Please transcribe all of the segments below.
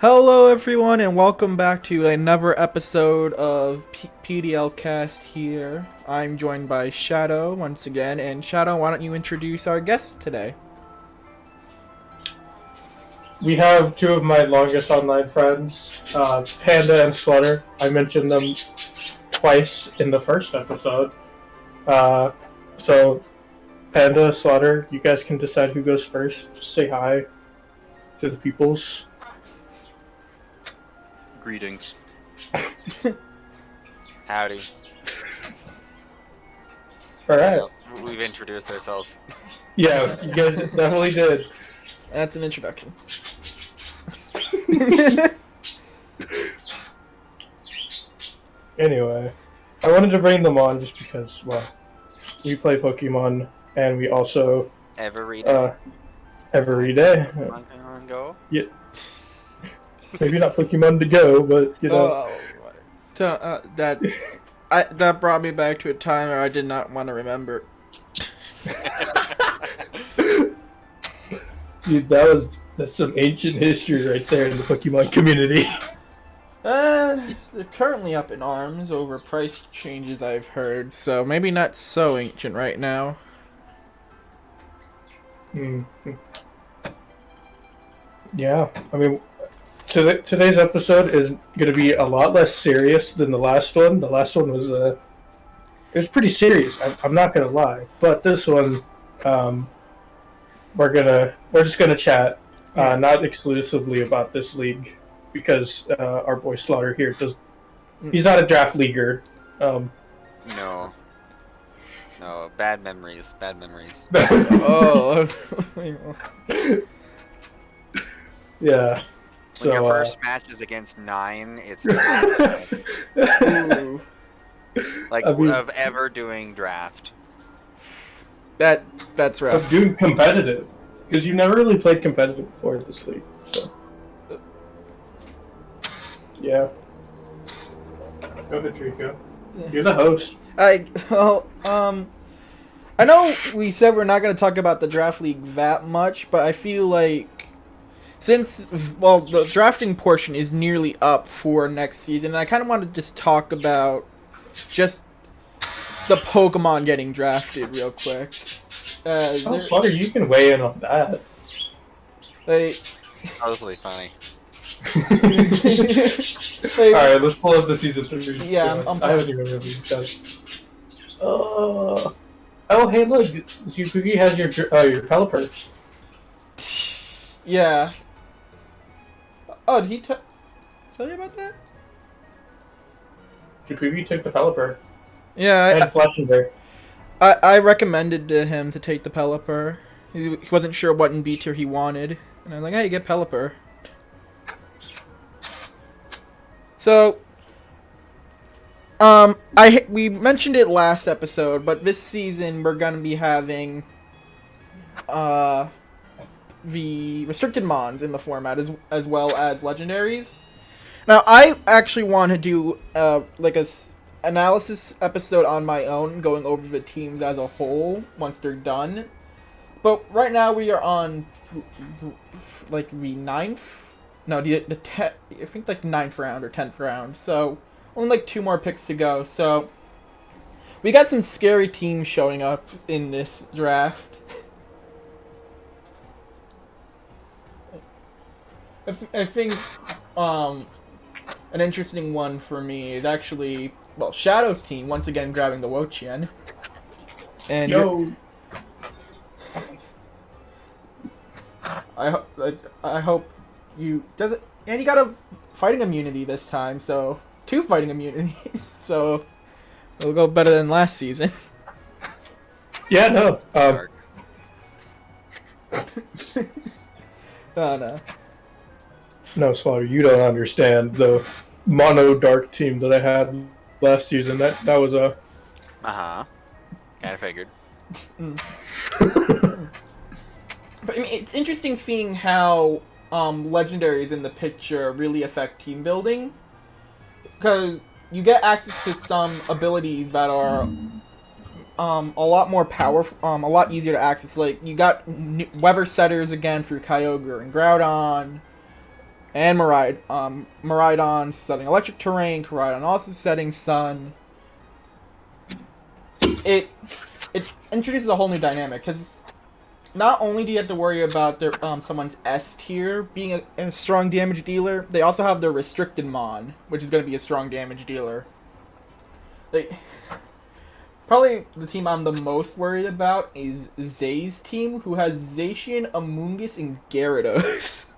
Hello everyone and welcome back to another episode of PDLCast here. I'm joined by Shadow once again, and Shadow, why don't you introduce our guest today? We have two of my longest online friends, Panda and Slawter. I mentioned them twice in the first episode. So, Panda, Slaughter, you guys can decide who goes first. Just say hi to the peoples. Greetings. Howdy. Alright. Yeah, we've introduced ourselves. Yeah, you guys definitely did. That's an introduction. Anyway, I wanted to bring them on just because, well, we play Pokemon and we also Every day. every day. Pokemon Go. Yeah. Maybe not Pokemon to go, but you know. That brought me back to a time where I did not want to remember. Dude, that's some ancient history right there in the Pokemon community. They're currently up in arms over price changes, I've heard, so maybe not so ancient right now. Yeah, I mean, today's episode is going to be a lot less serious than the last one. The last one was it was pretty serious. I'm not going to lie, but this one, we're just gonna chat, not exclusively about this league, because our boy Slaughter here he's not a draft leaguer. No, bad memories. Oh. Yeah. When your first match is against 9, it's Ooh. of ever doing draft. That's rough. Of doing competitive, because you've never really played competitive before in this league, so yeah. Go ahead, Trico. You're the host. I know we said we're not going to talk about the draft league that much, but I feel like since the drafting portion is nearly up for next season, I kind of want to just talk about just the Pokemon getting drafted real quick. Slaughter, you can weigh in on that. Totally funny. Alright, let's pull up the season 3. Yeah, I haven't even really done. Oh, hey, look, Zupuki has your Pelipper. Yeah. Oh, did he tell you about that? Zupuki took the Pelipper. Yeah, And Fletchenberg. I recommended to him to take the Pelipper. He wasn't sure what in B tier he wanted, and I was like, "Hey, you get Pelipper." So, we mentioned it last episode, but this season we're gonna be having the restricted mons in the format as well as legendaries. Now, I actually want to do like a analysis episode on my own, going over the teams as a whole once they're done. But right now we are on like the ninth. No, I think like 9th round or 10th round. So only like 2 more picks to go. So we got some scary teams showing up in this draft. I think an interesting one for me is actually, well, Shadow's team once again grabbing the Wochien. And Yo. I hope you does it, and you got a fighting immunity this time, so 2 fighting immunities, so it'll go better than last season. Yeah, no. Oh no. No, Slaughter, you don't understand the mono dark team that I had last season. That was a. Kinda figured. But I mean, it's interesting seeing how legendaries in the picture really affect team building, because you get access to some abilities that are a lot more powerful, a lot easier to access. Like, you got weather setters again through Kyogre and Groudon. And Miraidon setting electric terrain, Koraidon also setting sun. It introduces a whole new dynamic, because not only do you have to worry about their someone's S tier being a strong damage dealer, they also have their restricted Mon, which is going to be a strong damage dealer. Probably the team I'm the most worried about is Zay's team, who has Zacian, Amoonguss, and Gyarados.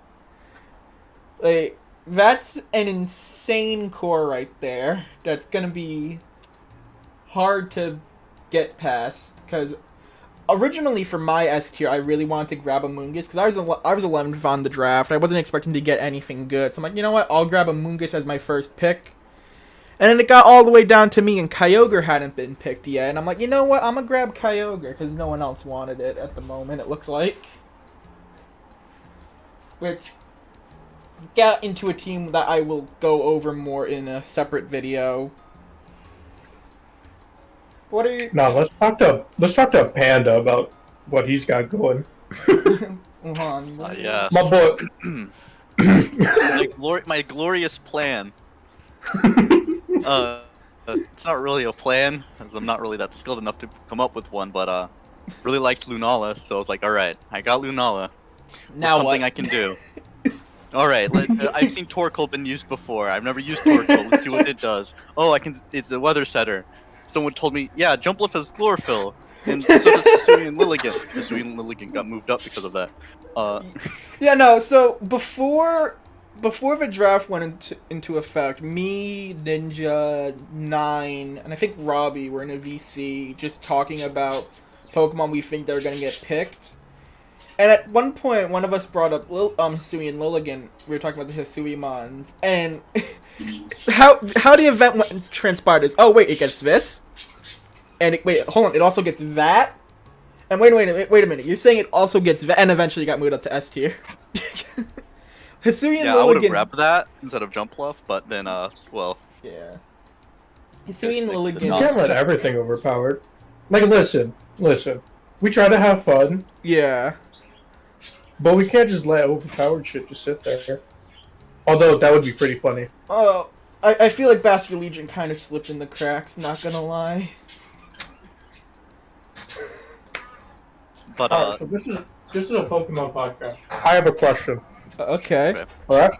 That's an insane core right there. That's going to be hard to get past, because originally for my S tier, I really wanted to grab Amoonguss, because I was 11th on the draft. I wasn't expecting to get anything good, so I'm like, you know what, I'll grab Amoonguss as my first pick. And then it got all the way down to me, and Kyogre hadn't been picked yet, and I'm like, you know what, I'm gonna grab Kyogre, because no one else wanted it at the moment, it looked like. Which got into a team that I will go over more in a separate video. What are you? No, let's talk to Panda about what he's got going. Yeah. My boy. my glorious plan. It's not really a plan, as I'm not really that skilled enough to come up with one, but really liked Lunala, so I was like, alright, I got Lunala. Now something what? I can do. Alright, I've seen Torkoal been used before. I've never used Torkoal. Let's see what it does. Oh, it's a weather setter. Someone told me, yeah, Jumpluff has Chlorophyll. And so does Hisui and Lilligant. Hisui and Lilligant got moved up because of that. Yeah, no, so before the draft went into effect, me, Ninja, Nine, and I think Robbie were in a VC just talking about Pokemon we think they're going to get picked. And at one point, one of us brought up Hisui and Lilligant. We were talking about the Hisuimons. And how the event transpired is, oh, wait, it gets this? And wait, hold on, it also gets that? And wait a minute, you're saying it also gets that, and eventually got moved up to S tier. Hisui and yeah, I would have Lilligant... grabbed that instead of Jumpluff, but then, well... Yeah. Hisui and You Lilligant... You can't let everything overpowered. Like, listen. We try to have fun. Yeah. But we can't just let overpowered shit just sit there. Although, that would be pretty funny. Oh, I feel like Bastard Legion kind of slipped in the cracks, not gonna lie. But, Alright, so this is a Pokemon podcast. I have a question. Okay. Alright?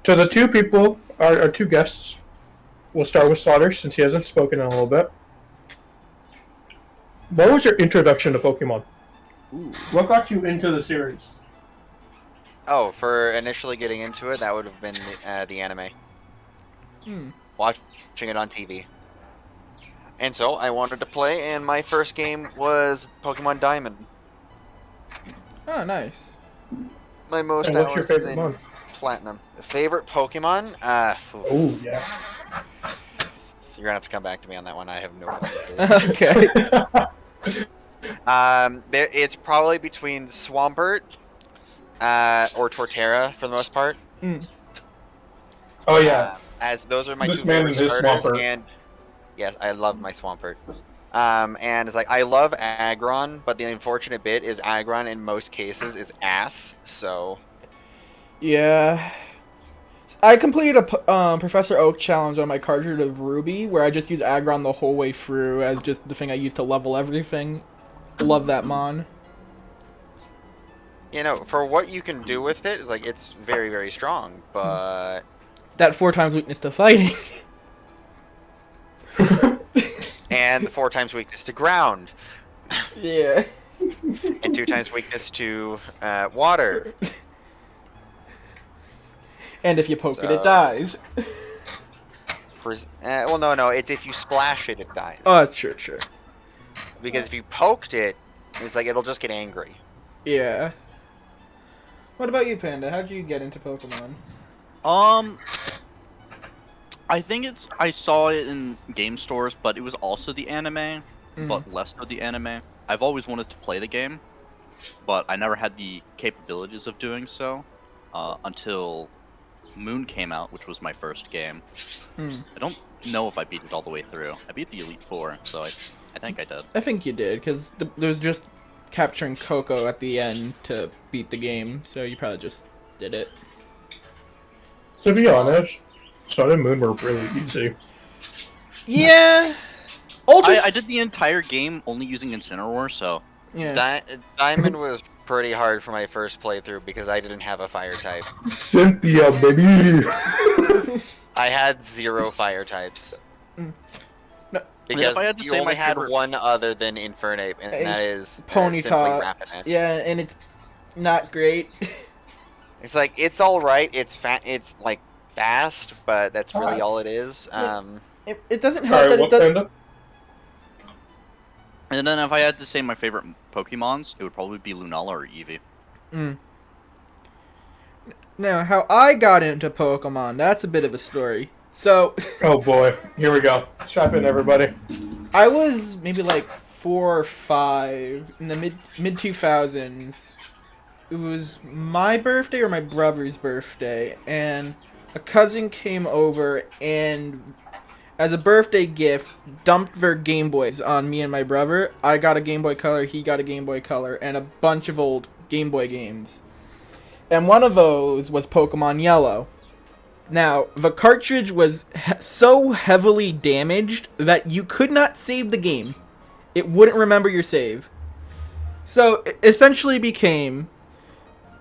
So the two people, our two guests, we'll start with Slawter, since he hasn't spoken in a little bit. What was your introduction to Pokemon? Ooh. What got you into the series? Oh, for initially getting into it, that would have been the anime. Watching it on TV. And so I wanted to play, and my first game was Pokemon Diamond. Oh, nice. My most And what's your hours favorite in one? Platinum. Favorite Pokemon? Oh, yeah. You're gonna have to come back to me on that one. I have no clue. Okay. It's probably between Swampert or Torterra for the most part. Oh, yeah. As those are my This two man favorite and his starters, Swampert. and yes, I love my Swampert. And it's like I love Aggron, but the unfortunate bit is Aggron in most cases is ass. So Yeah. I completed a Professor Oak challenge on my cartridge of Ruby, where I just use Aggron the whole way through as just the thing I use to level everything. Love that mon. you know, for what you can do with it, like it's very, very strong. But That 4 times weakness to fighting. and 4 times weakness to ground, Yeah. and 2 times weakness to water. And if you poke it, So- it dies. Well, no, it's if you splash it, it dies. Oh, sure. Because if you poked it, it's like it'll just get angry. Yeah. What about you, Panda? How'd you get into Pokemon? I think I saw it in game stores, but it was also the anime, but less of the anime. I've always wanted to play the game, but I never had the capabilities of doing so until Moon came out, which was my first game. I don't know if I beat it all the way through. I beat the Elite Four, so I think I did. I think you did, because there's just capturing Coco at the end to beat the game, so you probably just did it. To be honest, Sun and Moon were really easy. Yeah. Ultra. I did the entire game only using Incineroar, so Yeah. Diamond was pretty hard for my first playthrough because I didn't have a fire type. Cynthia, baby! I had 0 fire types. No. Because if I had to you say only my had favorite- one other than Infernape, and that is Ponyta. simply Rapidash. Yeah, and it's not great. It's like it's all right. It's like fast, but that's really Alright. all it is. It doesn't help Sorry, that it what does. Panda? and then if I had to say my favorite Pokemons, it would probably be Lunala or Eevee. Mm. Now, how I got into Pokemon, that's a bit of a story. So, Oh boy, here we go. Strap in, everybody. I was maybe like 4 or 5 in the mid 2000s. It was my birthday or my brother's birthday, and a cousin came over and, as a birthday gift, dumped their Game Boys on me and my brother. I got a Game Boy Color, he got a Game Boy Color, and a bunch of old Game Boy games. And one of those was Pokemon Yellow. Now, the cartridge was so heavily damaged that you could not save the game. It wouldn't remember your save. So, it essentially became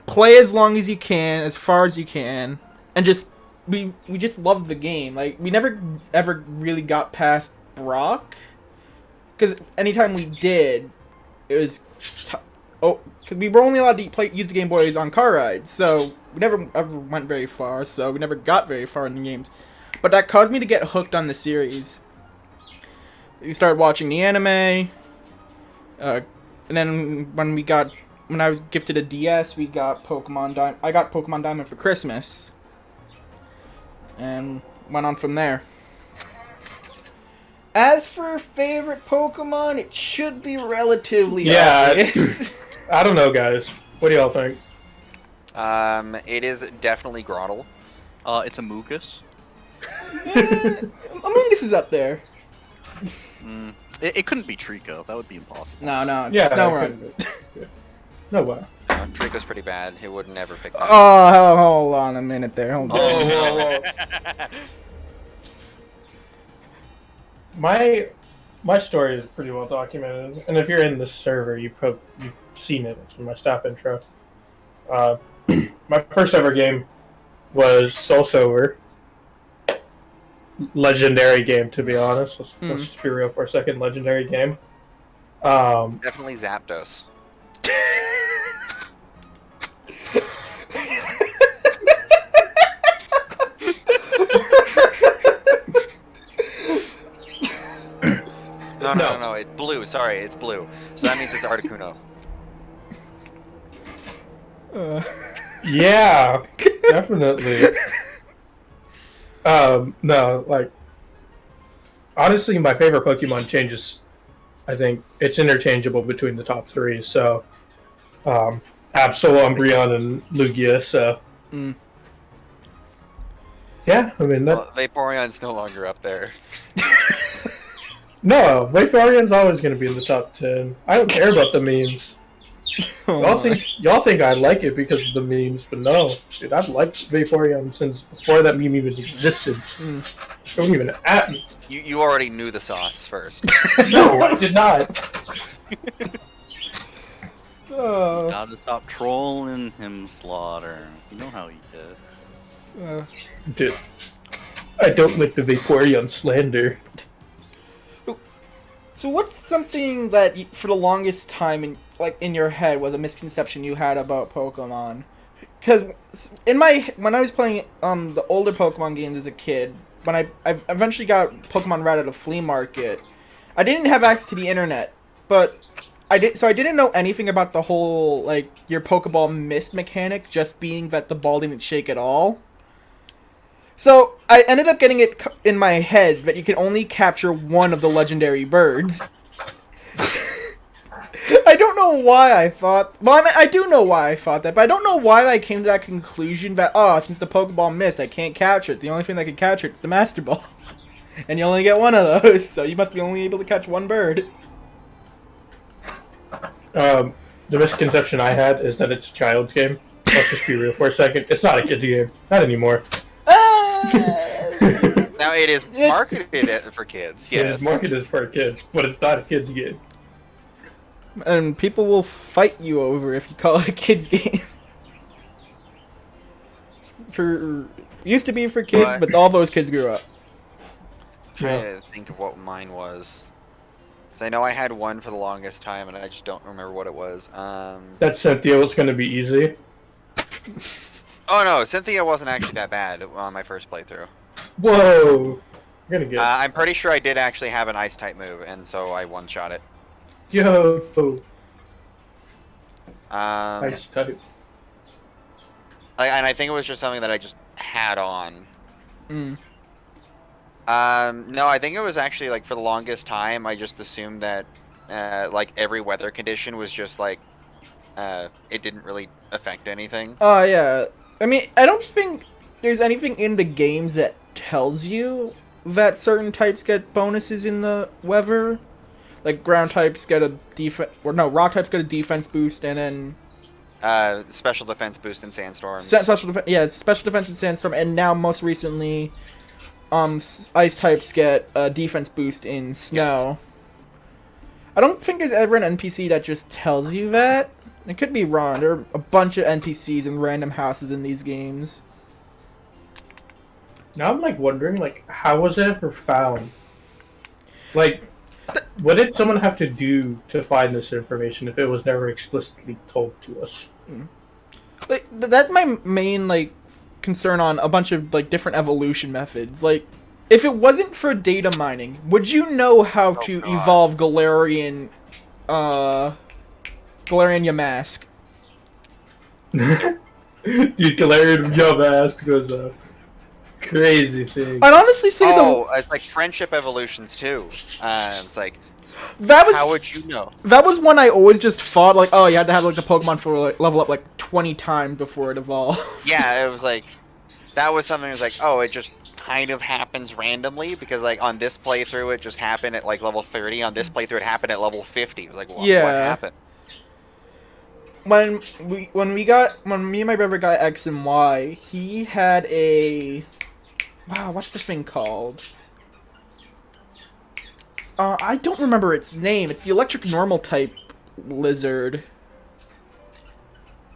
play as long as you can, as far as you can, and just we just loved the game. Like, we never ever really got past Brock, because anytime we did, it was because we were only allowed to use the Game Boys on car rides, so we never ever went very far. So we never got very far in the games, but that caused me to get hooked on the series. We started watching the anime, and then when I was gifted a DS, we got Pokemon Diamond. I got Pokemon Diamond for Christmas, and went on from there. As for favorite Pokemon, it should be relatively obvious. I don't know, guys. What do y'all think? it is definitely Grotle. It's a Mugus. Among Us is up there. It couldn't be Trico. That would be impossible. No, it's Yeah. Snorunt. No way. Trico's pretty bad. He would never pick that. Oh, hold on a minute there. Hold on. Whoa. My story is pretty well documented, and if you're in this server, you've seen it. It's in my staff intro. My first ever game was Soul Silver. Legendary game, to be honest. Let's just be real for a second. Legendary game. Definitely Zapdos. No, it's blue. Sorry, it's blue. So that means it's Articuno. Yeah, definitely. No, like, honestly, my favorite Pokemon changes. I think it's interchangeable between the top 3. So, Absol, Umbreon, and Lugia. So, yeah, I mean that. Well, Vaporeon's no longer up there. No, Vaporeon's always going to be in the top 10. I don't care about the memes. Y'all think I like it because of the memes, but no, dude, I've liked Vaporeon since before that meme even existed. Don't even at me. You already knew the sauce first. No, I did not. Gotta stop trolling him, Slaughter. You know how he gets. Dude, I don't like the Vaporeon slander. So what's something that for the longest time in your head was a misconception you had about Pokemon? Because when I was playing the older Pokemon games as a kid, when I eventually got Pokemon Red at a flea market, I didn't have access to the internet, but I didn't know anything about the whole your Pokeball mist mechanic, just being that the ball didn't shake at all. So I ended up getting it in my head that you can only capture one of the legendary birds. I don't know why I thought... Well, I mean, I do know why I thought that, but I don't know why I came to that conclusion that, since the Pokeball missed, I can't capture it. The only thing that can capture it is the Master Ball. And you only get one of those, so you must be only able to catch one bird. The misconception I had is that it's a child's game. Let's just be real for a second. It's not a kid's game. Not anymore. Now it is It's- marketed for kids. It Yes. is marketed for kids, but it's not a kids game. And people will fight you over if you call it a kids game. It's for used to be for kids, But- but all those kids grew up. Trying to think of what mine was. So I know I had one for the longest time, and I just don't remember what it was. That Cynthia was going to be easy. Oh no, Cynthia wasn't actually that bad on my first playthrough. Whoa! You're gonna get I'm pretty sure I did actually have an ice type move, and so I one-shot it. yo. Nice type. And I think it was just something that I just had on. Mm. No, I think it was actually like for the longest time I just assumed that like every weather condition was just like it didn't really affect anything. Oh yeah. I mean, I don't think there's anything in the games that tells you that certain types get bonuses in the weather. Like ground types get a defense, or no, rock types get a defense boost, and then Special defense boost in sandstorms. special defense in sandstorm, and now most recently, ice types get a defense boost in snow. I don't think there's ever an NPC that just tells you that. It could be wrong. There are a bunch of NPCs and random houses in these games. Now I'm like wondering, like, how was it ever found? Like, what did someone have to do to find this information if it was never explicitly told to us? Like that's my main like concern on a bunch of like different evolution methods. Like, if it wasn't for data mining, would you know how to God. evolve Galarian Yamask? Dude, Galarian Yamask was a crazy thing. I'd honestly say It's like friendship evolutions too. It's like, that was how would you know? that was one I always just fought. Like, oh, you had to have like the Pokemon for like, level up like 20 times before it evolved. Yeah, it was like, that was something that was like, oh, it just kind of happens randomly because like on this playthrough it just happened at like level 30. On this playthrough it happened at level 50. It was like, what happened? When me and my brother got X and Y, he had a what's the thing called? I don't remember its name. It's the electric normal type lizard.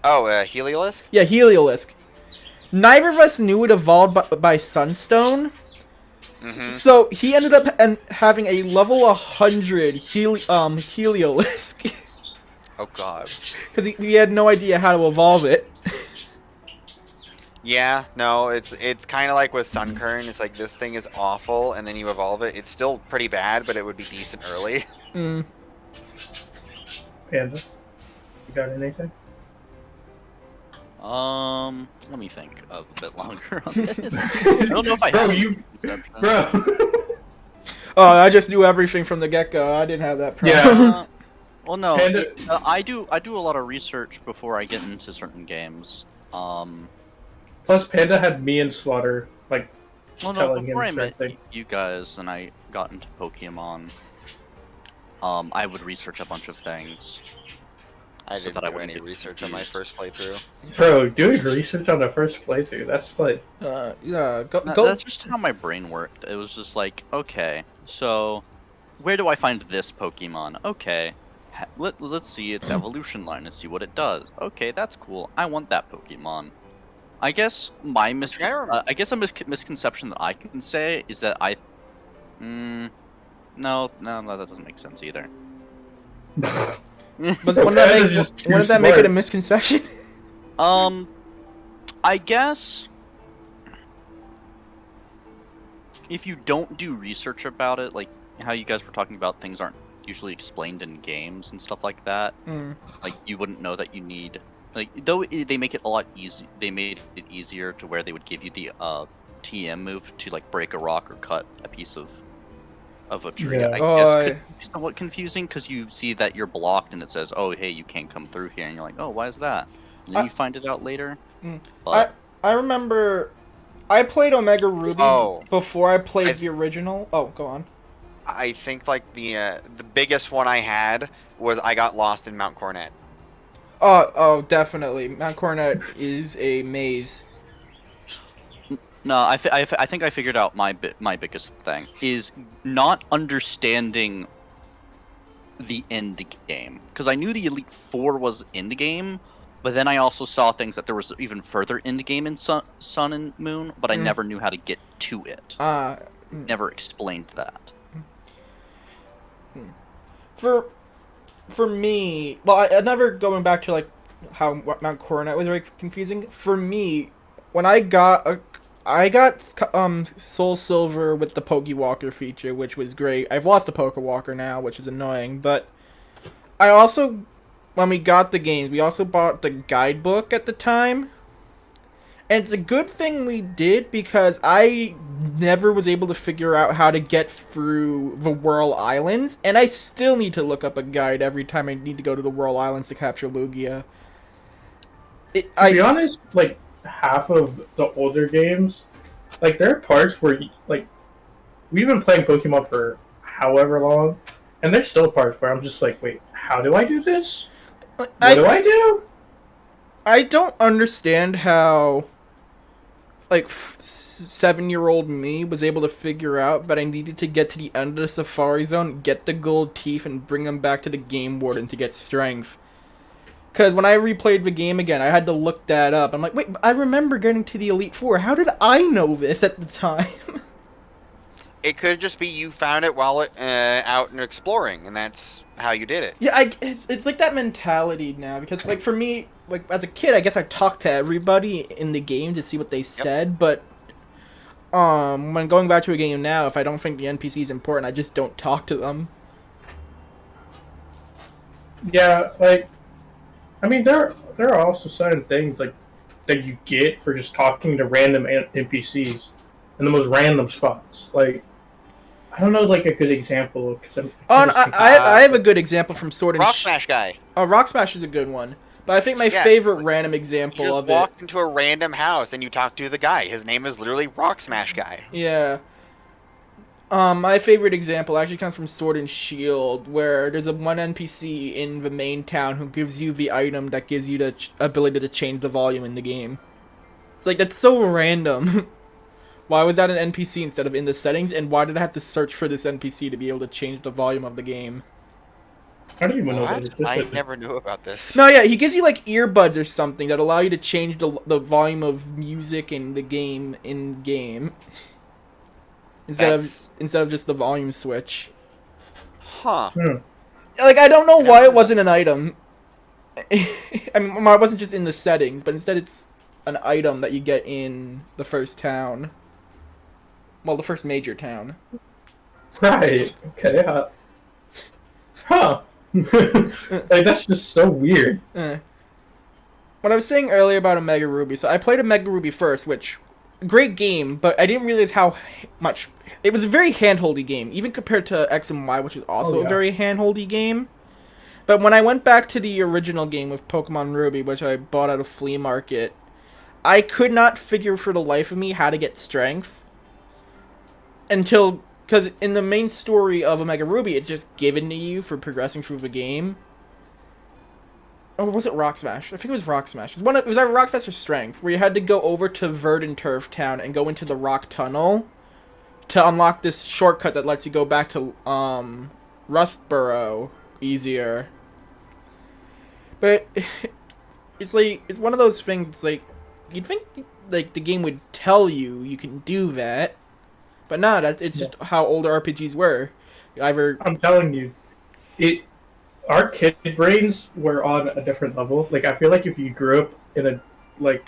Oh, Heliolisk? Yeah, Heliolisk. Neither of us knew it evolved by Sunstone. Mm-hmm. So he ended up having a level 100 Heliolisk. Oh god. Because he had no idea how to evolve it. Yeah, no, it's kind of like with Sunkern. It's like this thing is awful, and then you evolve it. It's still pretty bad, but it would be decent early. Mm. Panda, you got anything? Let me think a bit longer on this. I don't know if I have any conception. Bro. Oh, I just knew everything from the get-go. I didn't have that problem. Yeah. Well, no, Panda- I do a lot of research before I get into certain games. Plus, Panda had me and Slaughter, like, Well, no, telling him before I met something. you guys and I got into Pokemon, I would research a bunch of things. I So didn't that I do wouldn't any get research on my confused. first playthrough. Bro, doing research on the first playthrough, that's like... Yeah, go. That's just how my brain worked. It was just like, okay, so where do I find this Pokemon? Okay, let's see its evolution line and see what it does. Okay, that's cool. I want that Pokemon. I guess my misconception that I can say is that no, that doesn't make sense either. But wouldn't that make it a misconception? I guess if you don't do research about it, like how you guys were talking about, things aren't usually explained in games and stuff like that. Mm. Like you wouldn't know that you need, like, though they make it a lot easy. They made it easier to where they would give you the TM move to like break a rock or cut a piece of a tree. Yeah. I guess could be somewhat confusing because you see that you're blocked and it says, "Oh, hey, you can't come through here," and you're like, "Oh, why is that?" And then you find it out later. But I remember I played Omega Ruby before I played the original. Oh, go on. I think like the biggest one I had was I got lost in Mount Cornet. Oh, definitely. Mount Coronet is a maze. No, I think I figured out my biggest thing is not understanding the end game, because I knew the Elite Four was end game, but then I also saw things that there was even further end game in Sun and Moon, but I never knew how to get to it. Never explained that. For me, well, I never going back to like how Mount Coronet was very confusing. For me, when I got Soul Silver with the Pokewalker feature, which was great. I've lost the Pokewalker now, which is annoying. But I also, when we got the games, we also bought the guidebook at the time. And it's a good thing we did, because I never was able to figure out how to get through the Whirl Islands, and I still need to look up a guide every time I need to go to the Whirl Islands to capture Lugia. To be honest, like, half of the older games, like, there are parts where, like, we've been playing Pokemon for however long, and there's still parts where I'm just like, wait, how do I do this? What do I do? I don't understand how, like, 7-year-old me was able to figure out that I needed to get to the end of the Safari Zone, get the gold teeth, and bring them back to the Game Warden to get strength. Because when I replayed the game again, I had to look that up. I'm like, wait, I remember getting to the Elite Four. How did I know this at the time? It could just be you found it while out and exploring, and that's how you did it. Yeah, it's like that mentality now, because, like, for me, like, as a kid, I guess I talked to everybody in the game to see what they said, but when going back to a game now, if I don't think the NPC is important, I just don't talk to them. Yeah, like, I mean, there are also certain things, like, that you get for just talking to random NPCs in the most random spots. Like, I don't know, like, a good example. I have a good example from Sword and Rock Smash guy. Oh, Rock Smash is a good one. But I think my favorite random example you of just walk into a random house and you talk to the guy. His name is literally Rock Smash guy. Yeah. My favorite example actually comes from Sword and Shield, where there's one NPC in the main town who gives you the item that gives you the ability to change the volume in the game. It's like, that's so random. Why was that an NPC instead of in the settings, and why did I have to search for this NPC to be able to change the volume of the game? I don't even know that existed. I never knew about this. No, yeah, he gives you like earbuds or something that allow you to change the volume of music in the game instead of just the volume switch. Huh. Like, I don't know why it wasn't an item. I mean, it wasn't just in the settings, but instead it's an item that you get in the first town. Well, the first major town. Right. Okay. Huh. Like, that's just so weird. What I was saying earlier about Omega Ruby, so I played Omega Ruby first, which, great game, but I didn't realize how much, it was a very handholdy game, even compared to X and Y, which was also a very handholdy game. But when I went back to the original game with Pokemon Ruby, which I bought at a flea market, I could not figure for the life of me how to get strength. Because in the main story of Omega Ruby, it's just given to you for progressing through the game. Or was it Rock Smash? I think it was Rock Smash. It was either Rock Smash or Strength, where you had to go over to Verdant Turf Town and go into the Rock Tunnel to unlock this shortcut that lets you go back to Rustboro easier. But it's like, it's one of those things, like, you'd think like the game would tell you can do that, but no, it's just how older RPGs were. I'm telling you, our kid brains were on a different level. Like, I feel like if you grew up in a, like,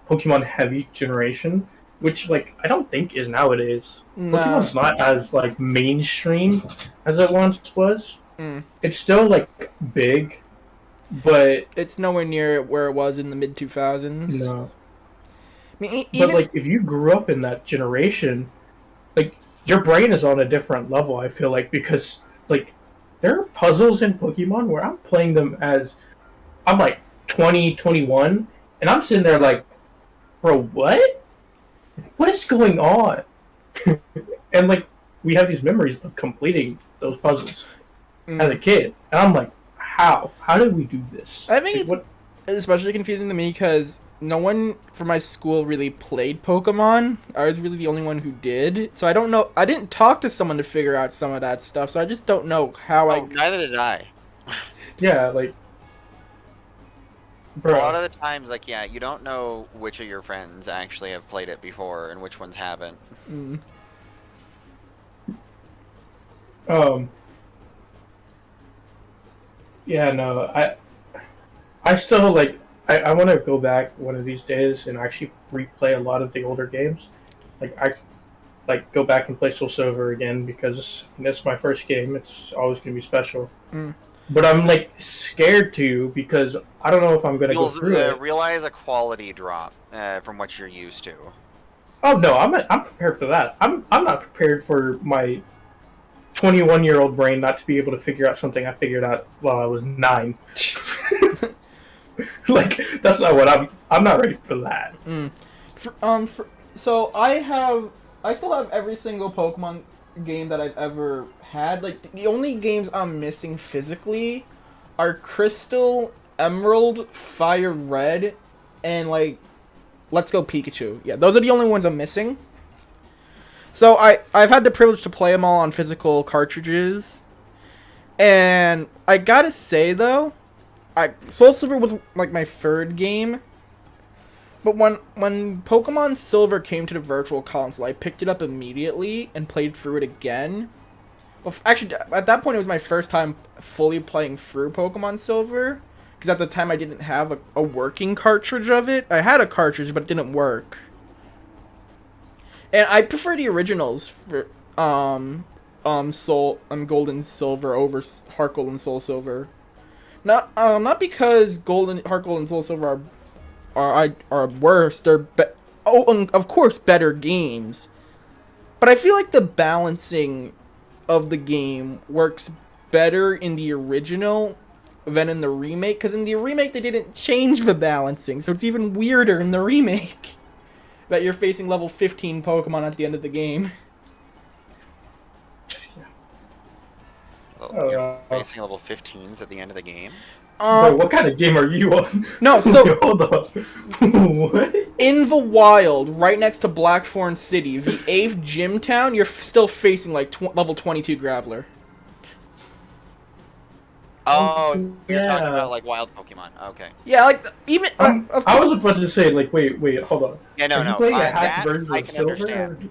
Pokemon heavy generation, which, like, I don't think is nowadays. No. Pokemon's not as, like, mainstream as it once was. It's still, like, big, but it's nowhere near where it was in the mid 2000s. No. I mean, but like, if you grew up in that generation, like, your brain is on a different level, I feel like, because, like, there are puzzles in Pokemon where I'm playing them as I'm like 20, 21, and I'm sitting there like, bro, what is going on? And like, we have these memories of completing those puzzles as a kid, and I'm like, how did we do this? I think it's especially confusing to me because no one from my school really played Pokemon. I was really the only one who did. So I don't know. I didn't talk to someone to figure out some of that stuff. So I just don't know how Oh, neither did I. Yeah, like, A bro. lot of the times, like, yeah, you don't know which of your friends actually have played it before and which ones haven't. Mm. Yeah, no, I still like. I want to go back one of these days and actually replay a lot of the older games. Like go back and play Soul Silver again because that's my first game. It's always gonna be special. Mm. But I'm like scared to because I don't know if I'm gonna go You'll through it. realize a quality drop from what you're used to. Oh no, I'm prepared for that. I'm not prepared for my 21-year-old brain not to be able to figure out something I figured out while I was 9. Like that's not what I'm not ready for that. Mm. So I still have every single Pokemon game that I've ever had. Like the only games I'm missing physically are Crystal, Emerald, Fire Red, and like Let's Go Pikachu. Yeah, those are the only ones I'm missing. So I've had the privilege to play them all on physical cartridges, and I gotta say though, Soul Silver was like my third game. But when Pokemon Silver came to the Virtual Console, I picked it up immediately and played through it again. Well, actually, at that point, it was my first time fully playing through Pokemon Silver. Because at the time, I didn't have a working cartridge of it. I had a cartridge, but it didn't work. And I prefer the originals for Gold and Silver over Heart Gold and Soul Silver. Not because Heart Gold and Soul Silver are worse. They're and of course better games, but I feel like the balancing of the game works better in the original than in the remake. Because in the remake they didn't change the balancing, so it's even weirder in the remake that you're facing level 15 Pokemon at the end of the game. Well, you're facing level 15s at the end of the game. Bro, what kind of game are you on? No, so hold on. What? In the wild, right next to Blackthorn City, the 8th gym town, you're still facing like level 22 Graveler. Oh, you're yeah. talking about like wild Pokemon. Okay. Yeah, like even I was about to say like wait, hold on. Yeah, no, Are you no. playing a that hacked version I of can Silver? understand.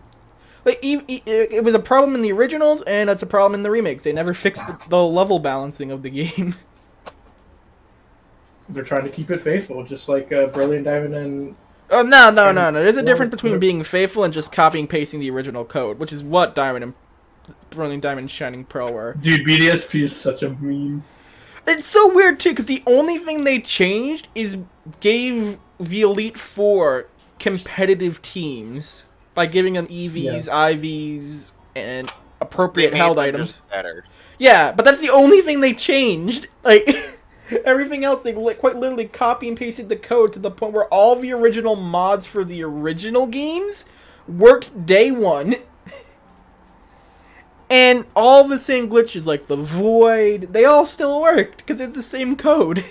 like it was a problem in the originals, and it's a problem in the remakes. They never fixed the level balancing of the game. They're trying to keep it faithful, just like Brilliant Diamond and. Oh no! There's a difference between being faithful and just copying and pasting the original code, which is what Diamond and Brilliant Diamond and Shining Pearl were. Dude, BDSP is such a meme. It's so weird too, because the only thing they changed is gave the Elite Four competitive teams by giving them EVs, IVs, and appropriate held items. Better. Yeah, but that's the only thing they changed. Like everything else, they quite literally copy and pasted the code to the point where all the original mods for the original games worked day one. And all the same glitches, like the void, they all still worked, because it's the same code.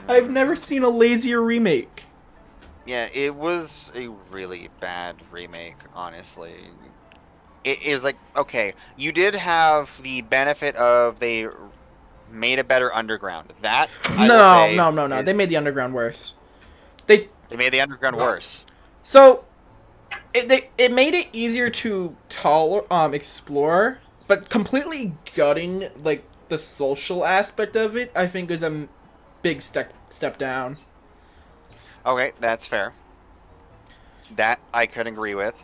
I've never seen a lazier remake. Yeah, it was a really bad remake, honestly. It is like, okay, you did have the benefit of they made a better underground. That, No. They made the underground worse. They made the underground worse. So it made it easier to explore, but completely gutting like the social aspect of it, I think, is a big step down. Okay, that's fair. That I could agree with.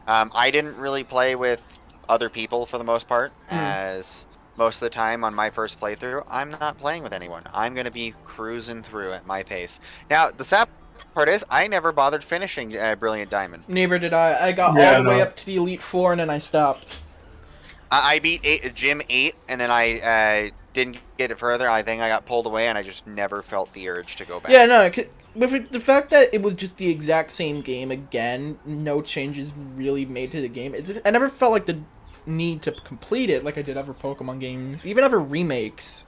I didn't really play with other people for the most part, as most of the time on my first playthrough, I'm not playing with anyone. I'm going to be cruising through at my pace. Now, the sad part is, I never bothered finishing Brilliant Diamond. Neither did I. I got all the way up to the Elite Four, and then I stopped. I beat Gym 8, and then I didn't get it further. I think I got pulled away, and I just never felt the urge to go back. Yeah, no, with the fact that it was just the exact same game again, no changes really made to the game. I never felt like the need to complete it like I did other Pokemon games, even other remakes.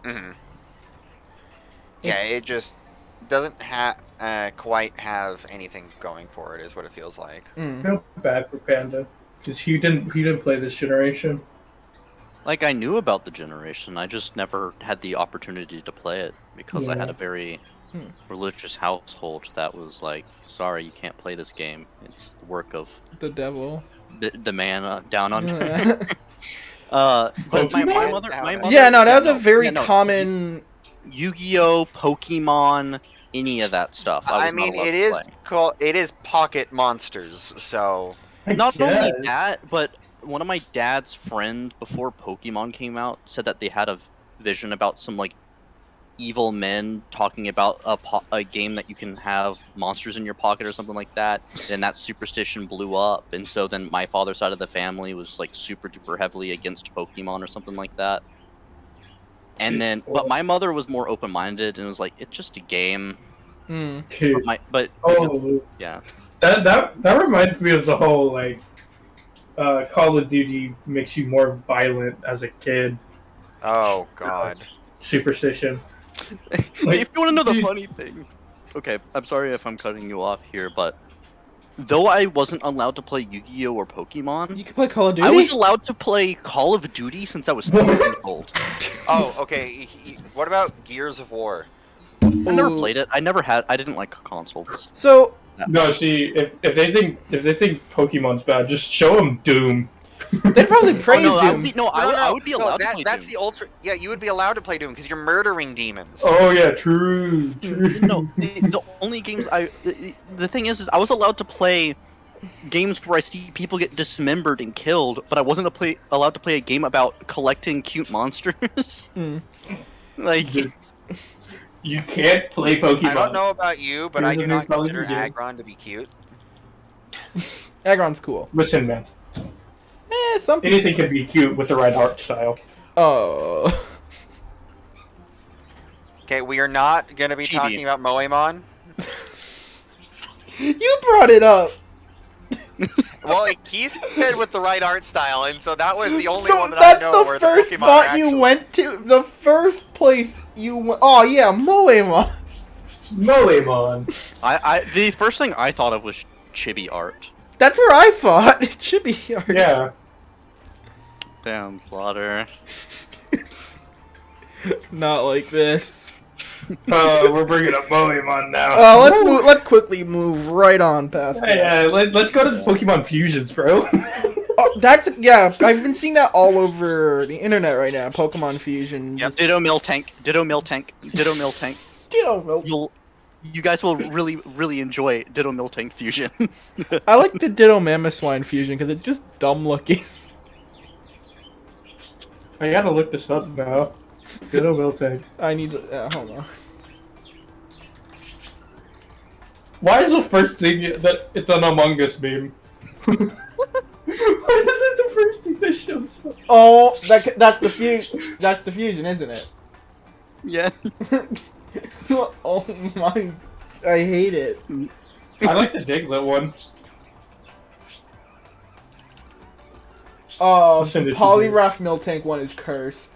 Mm-hmm. Yeah, it just... quite have anything going for it, is what it feels like. I feel bad for Panda because he didn't play this generation. Like, I knew about the generation, I just never had the opportunity to play it because I had Yeah. a very Hmm. religious household that was like, sorry, you can't play this game. It's the work of The devil. the man down under. Yeah, But my Pokemon? mother, no, that was a no, very yeah, no, common. Yu-Gi-Oh, Pokemon, any of that stuff. I I was not mean, allowed it to is play. it is Pocket Monsters, so I Not only guess. that, but one of my dad's friend before Pokemon came out said that they had a vision about some like evil men talking about a game that you can have monsters in your pocket or something like that. And that superstition blew up, and so then my father's side of the family was like super duper heavily against Pokemon or something like that. And then, but my mother was more open minded and was like, "It's just a game." Mm. Dude. But Oh, yeah, that reminds me of the whole like Call of Duty makes you more violent as a kid oh god. superstition. if Like, you want to know the dude, funny thing, okay, I'm sorry if I'm cutting you off here, but though I wasn't allowed to play Yu-Gi-Oh or Pokemon, You can play Call of Duty. I was allowed to play Call of Duty since I was 3 years old. Oh, okay. What about Gears of War? I never Ooh. played it. I didn't like consoles. So no, see, if they think Pokemon's bad, just show them Doom. they'd probably Oh praise no, I would Doom. be I would be allowed to play That's Doom. the ultra. Yeah, you would be allowed to play Doom because you're murdering demons. Oh yeah, true. No, the only games the thing is I was allowed to play games where I see people get dismembered and killed, but I wasn't allowed to play a game about collecting cute monsters. Mm. Like, You can't play Pokemon. I don't know about you, but Here's I a do new not Call of consider Duty game. Aggron to be cute. Aggron's cool. Listen, man. Some people. Anything can be cute with the right art style. Oh. Okay, we are not going to be Chibi. talking about Moemon. You brought it up. Well, he said with the right art style, and so that was the only So one that that's I know the where first the Pokemon spot are you actually... went to. The first place you went. Oh yeah, Moemon. Moemon. the first thing I thought of was chibi art. That's where I fought. Chibi art. Yeah. Damn, Slaughter. Not like this. We're bringing up Moemon now. Let's quickly move right on past that. Hey, let's go to the Pokemon fusions, bro. Oh, I've been seeing that all over the internet right now. Pokemon Fusion. Yep. Ditto Miltank. Ditto Miltank. Ditto Miltank. Ditto You guys will really enjoy Ditto Miltank fusion. I like the Ditto Mamoswine Fusion because it's just dumb looking. I gotta look this up now. Ditto Miltank. I need to. Hold on. Why is the first thing that it's an Among Us meme? Why is it the first thing that shows up? Oh, that's the fusion. That's the fusion, isn't it? Yeah. Oh my! I hate it. I like the Diglett one. Oh, Listen the to Poliwrath Miltank one is cursed.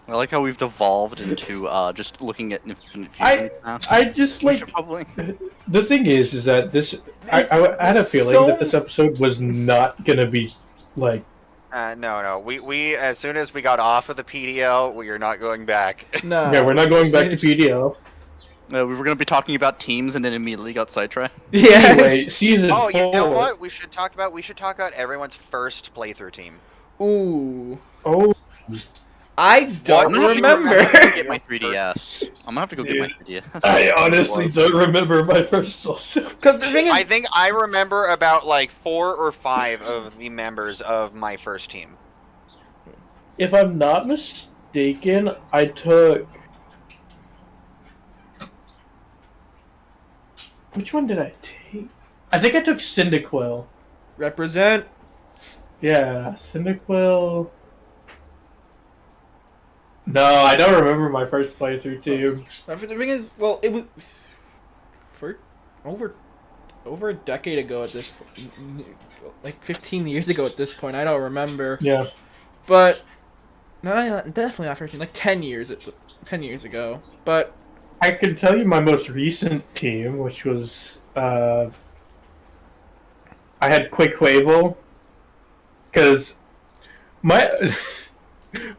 I like how we've devolved into just looking at infinite I- fusion now. I just We like should probably. the thing is that this. I had a feeling So- that this episode was not gonna be like. No. We as soon as we got off of the PDL, we are not going back. No. Yeah, we're not going back to PDL. We were gonna be talking about teams and then immediately got sidetracked. Yeah. Anyway, season Oh, 4. you know what? We should talk about everyone's first playthrough team. Ooh. Oh, I don't I'm gonna have to remember. go get my 3DS. I'm gonna have to go get my 3DS. I honestly don't remember my first also. Because the thing I is, think I remember about like 4 or 5 of the members of my first team. If I'm not mistaken, I took. Which one did I take? I think I took Cyndaquil. represent. Yeah, Cyndaquil. No, I don't remember my first playthrough too. The thing is, well, it was for over a decade ago at this, like 15 years ago at this point. I don't remember, Yeah. but no, definitely not 15. Like 10 years. 10 years ago. But I can tell you my most recent team, which was I had Quavo, because my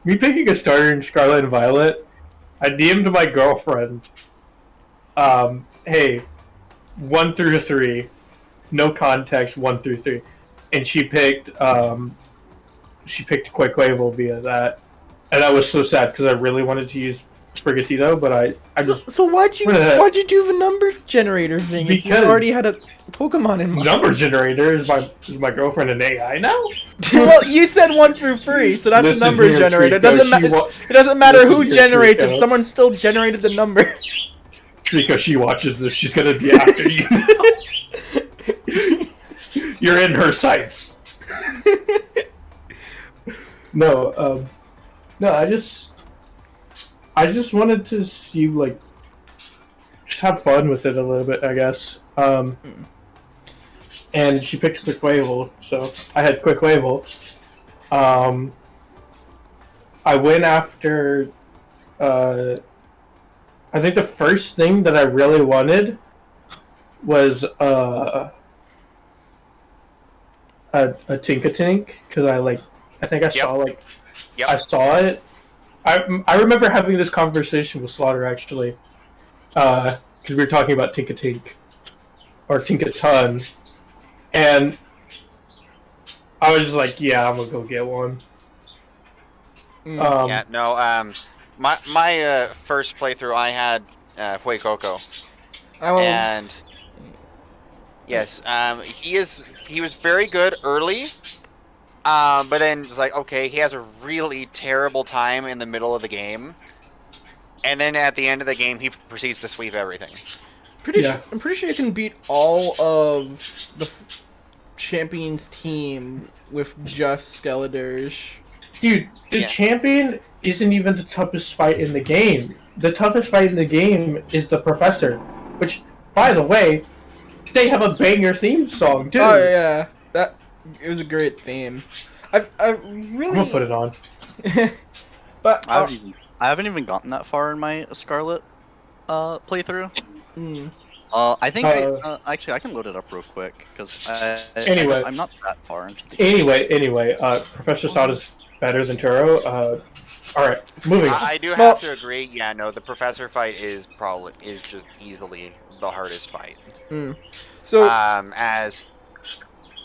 me picking a starter in Scarlet and Violet, I DM'd my girlfriend, hey, 1 through 3, no context, 1 through 3, and she picked Quavo via that, and I was so sad because I really wanted to use Sprigatito, but I just so why'd you do the number generator thing if you Because- already had a Pokemon in mind? number generator is my girlfriend an AI now? Well, you said 1 through 3, so that's Listen a number here, generator. It Trico, doesn't matter Listen who here, generates it. Trico. Someone still generated the number. Trico, she watches this, she's gonna be after you. You're in her sights. No, I just wanted to see, like, just have fun with it a little bit, I guess. And she picked Quavo, so I had Quavo. I went after, I think the first thing that I really wanted was a Tinkatink, because I think I saw Yep. I saw it. I remember having this conversation with Slaughter, actually, because we were talking about Tinkatink or Tinkaton, and I was just like, yeah, I'm gonna go get one. Yeah, no. My first playthrough, I had Huecoco, and yes, he was very good early, but then it's like, okay, he has a really terrible time in the middle of the game, and then at the end of the game, he proceeds to sweep everything. I'm pretty sure you can beat all of the champions team with just Skeledirge. Dude, the champion isn't even the toughest fight in the game. The toughest fight in the game is the professor, which, by the way, they have a banger theme song too. Oh yeah, it was a great theme. I really. I'm gonna put it on. But I haven't even gotten that far in my Scarlet playthrough. I think actually I can load it up real quick because I'm not that far into the game. Anyway, Professor Sada's better than Turo. All right, moving. I do have to agree. Yeah, no, the professor fight is just easily the hardest fight. So as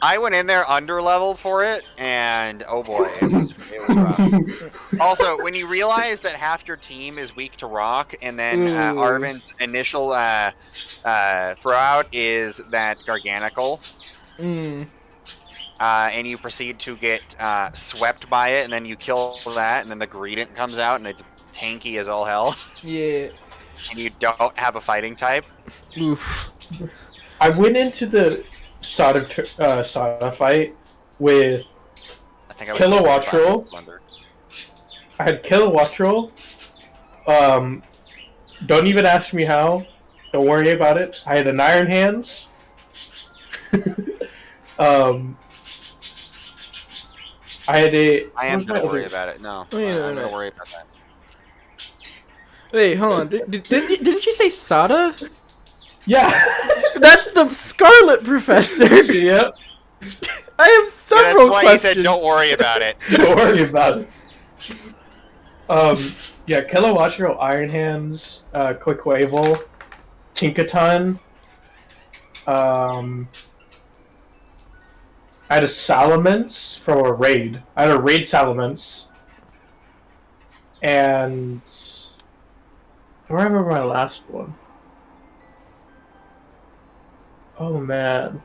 I went in there under-leveled for it, and oh boy, it was rough. Also, when you realize that half your team is weak to rock, and then Arvin's initial throw-out is that Garganical, and you proceed to get swept by it, and then you kill that, and then the Greedent comes out, and it's tanky as all hell. Yeah. And you don't have a fighting type. Oof. I went into the Sada fight with Kilowattrel. I had Kilowattrel. Don't even ask me how. Don't worry about it. I had an Iron Hands. I am gonna worry about it. No, I'm gonna worry about that. Wait, hold on. Didn't you say Sada? Yeah. That's the Scarlet Professor. Yep. I have several that's why questions. He said, "Don't worry about it." Don't worry about it. Yeah, Kilowattrel, Iron Hands, Quavo, Tinkaton. I had a Salamence from a raid. I had a raid Salamence. And I remember my last one. Oh man.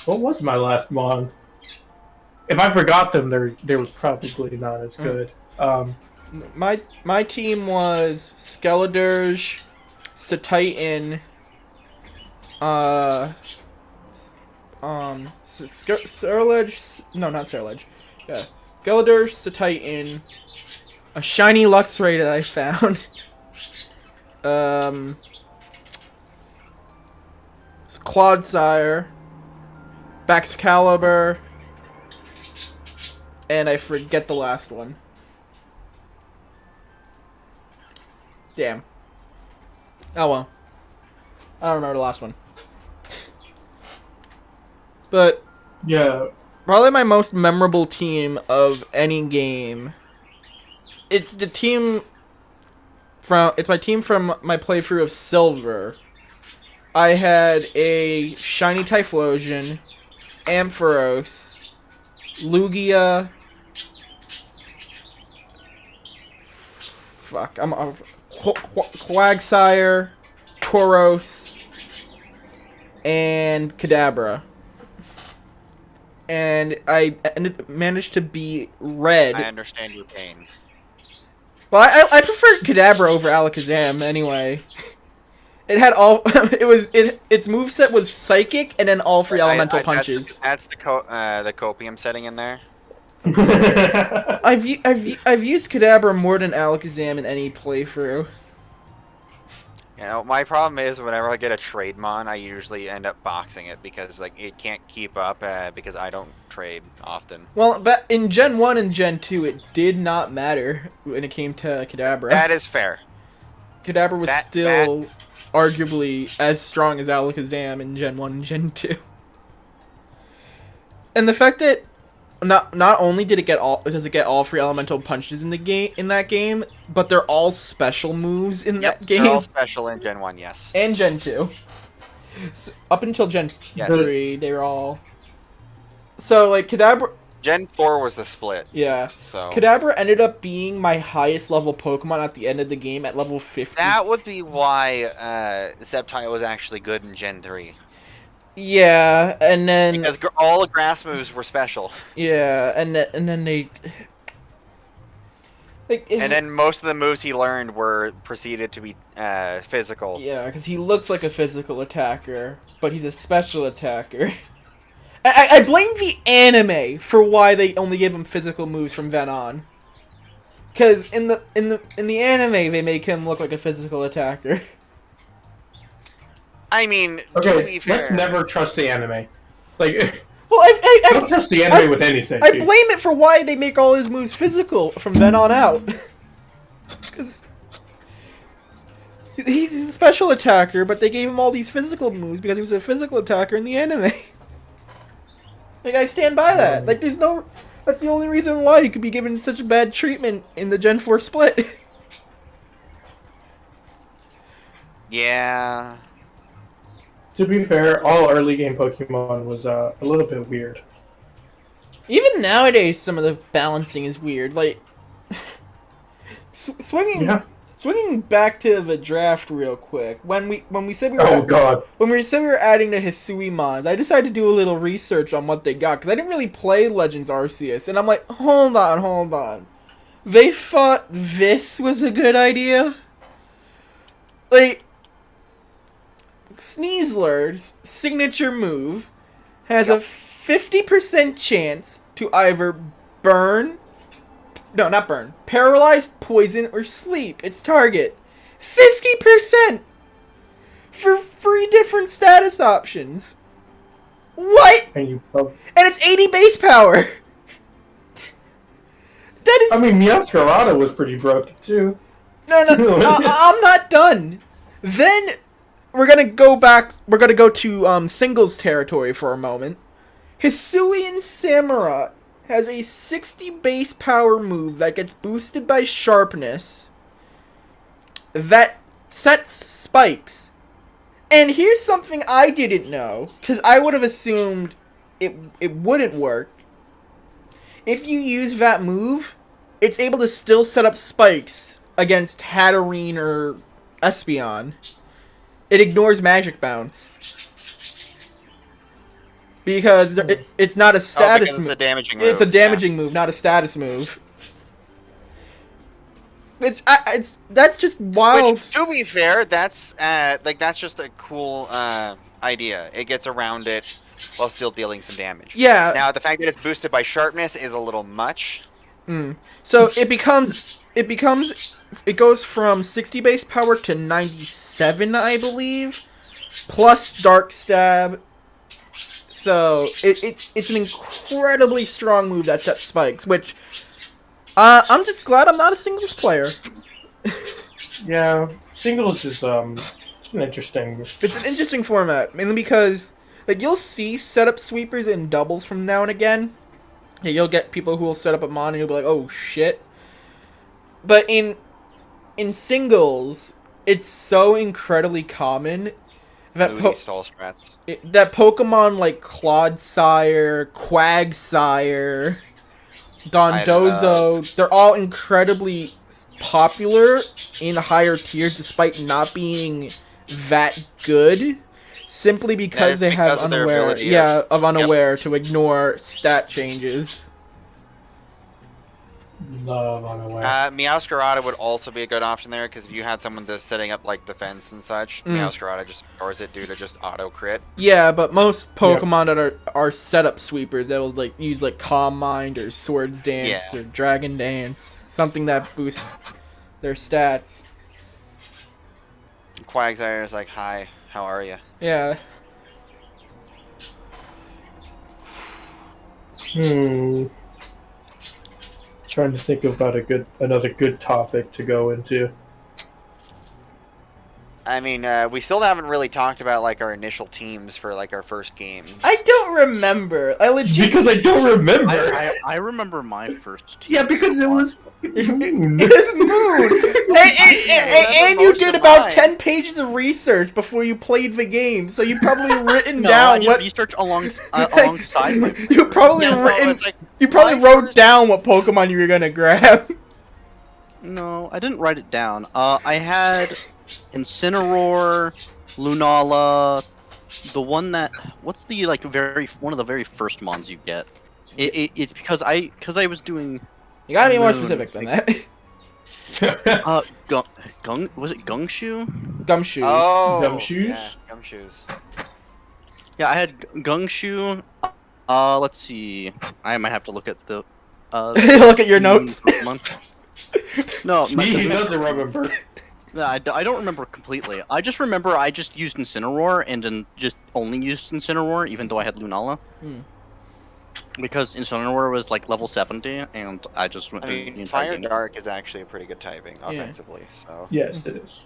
What was my last mon? If I forgot them, they were probably not as good. My team was Skeledirge, Satitan, Ceruledge. No, not Ceruledge. Yeah, Skeledirge, Satitan, a shiny Luxray that I found. Clodsire, Baxcalibur, and I forget the last one. Damn. Oh well. I don't remember the last one. But Yeah. probably my most memorable team of any game. It's my team from my playthrough of Silver. I had a Shiny Typhlosion, Ampharos, Lugia. Fuck, I'm off. Quagsire, Tauros, and Kadabra. And I managed to beat Red. I understand your pain. Well, I preferred Kadabra over Alakazam anyway. It had all. Its moveset was Psychic and then all 3 elemental punches. That's the copium setting in there. I've used Kadabra more than Alakazam in any playthrough. You know, my problem is whenever I get a trade mon, I usually end up boxing it because like it can't keep up because I don't trade often. Well, but in Gen 1 and Gen 2, it did not matter when it came to Kadabra. That is fair. Kadabra was still arguably as strong as Alakazam in Gen 1 and Gen 2. And the fact that not only does it get all 3 elemental punches in that game, but they're all special moves in that game. They're all special in Gen 1, yes. And Gen 2. So, up until Gen 3, they were all. So like Kadabra. Gen 4 was the split. Yeah. So Kadabra ended up being my highest level Pokemon at the end of the game at level 50. that would be why Sceptile was actually good in Gen 3. Yeah, and then Because all the grass moves were special. yeah, and then they like And then most of the moves he learned were proceeded to be physical. yeah, because he looks like a physical attacker, but he's a special attacker. I blame the anime for why they only give him physical moves from then on. Because in the anime they make him look like a physical attacker. I mean, to Okay, be fair, let's never trust the anime. Like, Well, don't trust the anime with anything. I dude. blame it for why they make all his moves physical from then on out. Because he's a special attacker, but they gave him all these physical moves because he was a physical attacker in the anime. Like, I stand by that. Like, there's no... That's the only reason why he could be given such bad treatment in the Gen 4 split. Yeah. To be fair, all early game Pokemon was a little bit weird. Even nowadays, some of the balancing is weird. Like, swinging back to the draft real quick. When we said we were when we said we were adding the Hisui mons, I decided to do a little research on what they got because I didn't really play Legends Arceus, and I'm like, hold on. They thought this was a good idea. Like, Sneaslur's signature move has a 50% chance to either paralyze, poison, or sleep its target. 50% for 3 different status options. What? And it's 80 base power. That is. I mean, Meowscarada was pretty broken too. No, I'm not done. Then we're gonna go back. We're gonna go to singles territory for a moment. Hisuian Samurott has a 60 base power move that gets boosted by sharpness that sets spikes. And here's something I didn't know, because I would have assumed it wouldn't work. If you use that move, it's able to still set up spikes against Hatterene or Espeon. It ignores Magic Bounce. Because it's not a status move. It's a damaging move. It's a damaging move, not a status move. That's just wild. Which, to be fair, that's just a cool idea. It gets around it while still dealing some damage. Yeah. Now the fact that it's boosted by sharpness is a little much. So it goes from 60 base power to 97, I believe, plus Dark Stab, So it's an incredibly strong move that sets spikes, which I'm just glad I'm not a singles player. Yeah, singles is it's an interesting. It's an interesting format, mainly because like you'll see setup sweepers in doubles from now and again. Yeah, you'll get people who will set up a mon and you'll be like, oh shit. But in singles, it's so incredibly common that Stall strats. that Pokemon like Clodsire, Quagsire, Dondozo, they're all incredibly popular in higher tiers despite not being that good. Simply because they have unaware, unaware to ignore stat changes. Love unaware. Meowscarada would also be a good option there, because if you had someone that's setting up like defense and such, Meowscarada just ignores it due to just auto crit. Yeah, but most Pokemon that are setup sweepers that'll like use like Calm Mind or Swords Dance or Dragon Dance, something that boosts their stats. Quagsire is like, hi, how are you? Yeah. Trying to think about another good topic to go into. I mean, we still haven't really talked about like our initial teams for like our first games. I don't remember. Because I don't remember. I remember my first team. Yeah, because it was Moon. It is Moon. and you did about 10 pages of research before you played the game, so you probably written down what research alongside. You probably wrote down what Pokemon you were gonna grab. No, I didn't write it down. I had Incineroar, Lunala, the one that what's the like one of the very first mons you get. It's because I was doing. You gotta be more specific than that. Was it Gumshoe? Gumshoes. Oh, Gumshoes? Yeah, Gumshoes. Yeah, I had Gumshoe. Let's see. I might have to look at the. Look at your notes. No, he doesn't remember. I don't remember completely. I just remember I just used Incineroar and then just only used Incineroar, even though I had Lunala. Because Incineroar was like level 70, and I just went through the entire Fire game. Dark is actually a pretty good typing offensively, so. Yes, it is.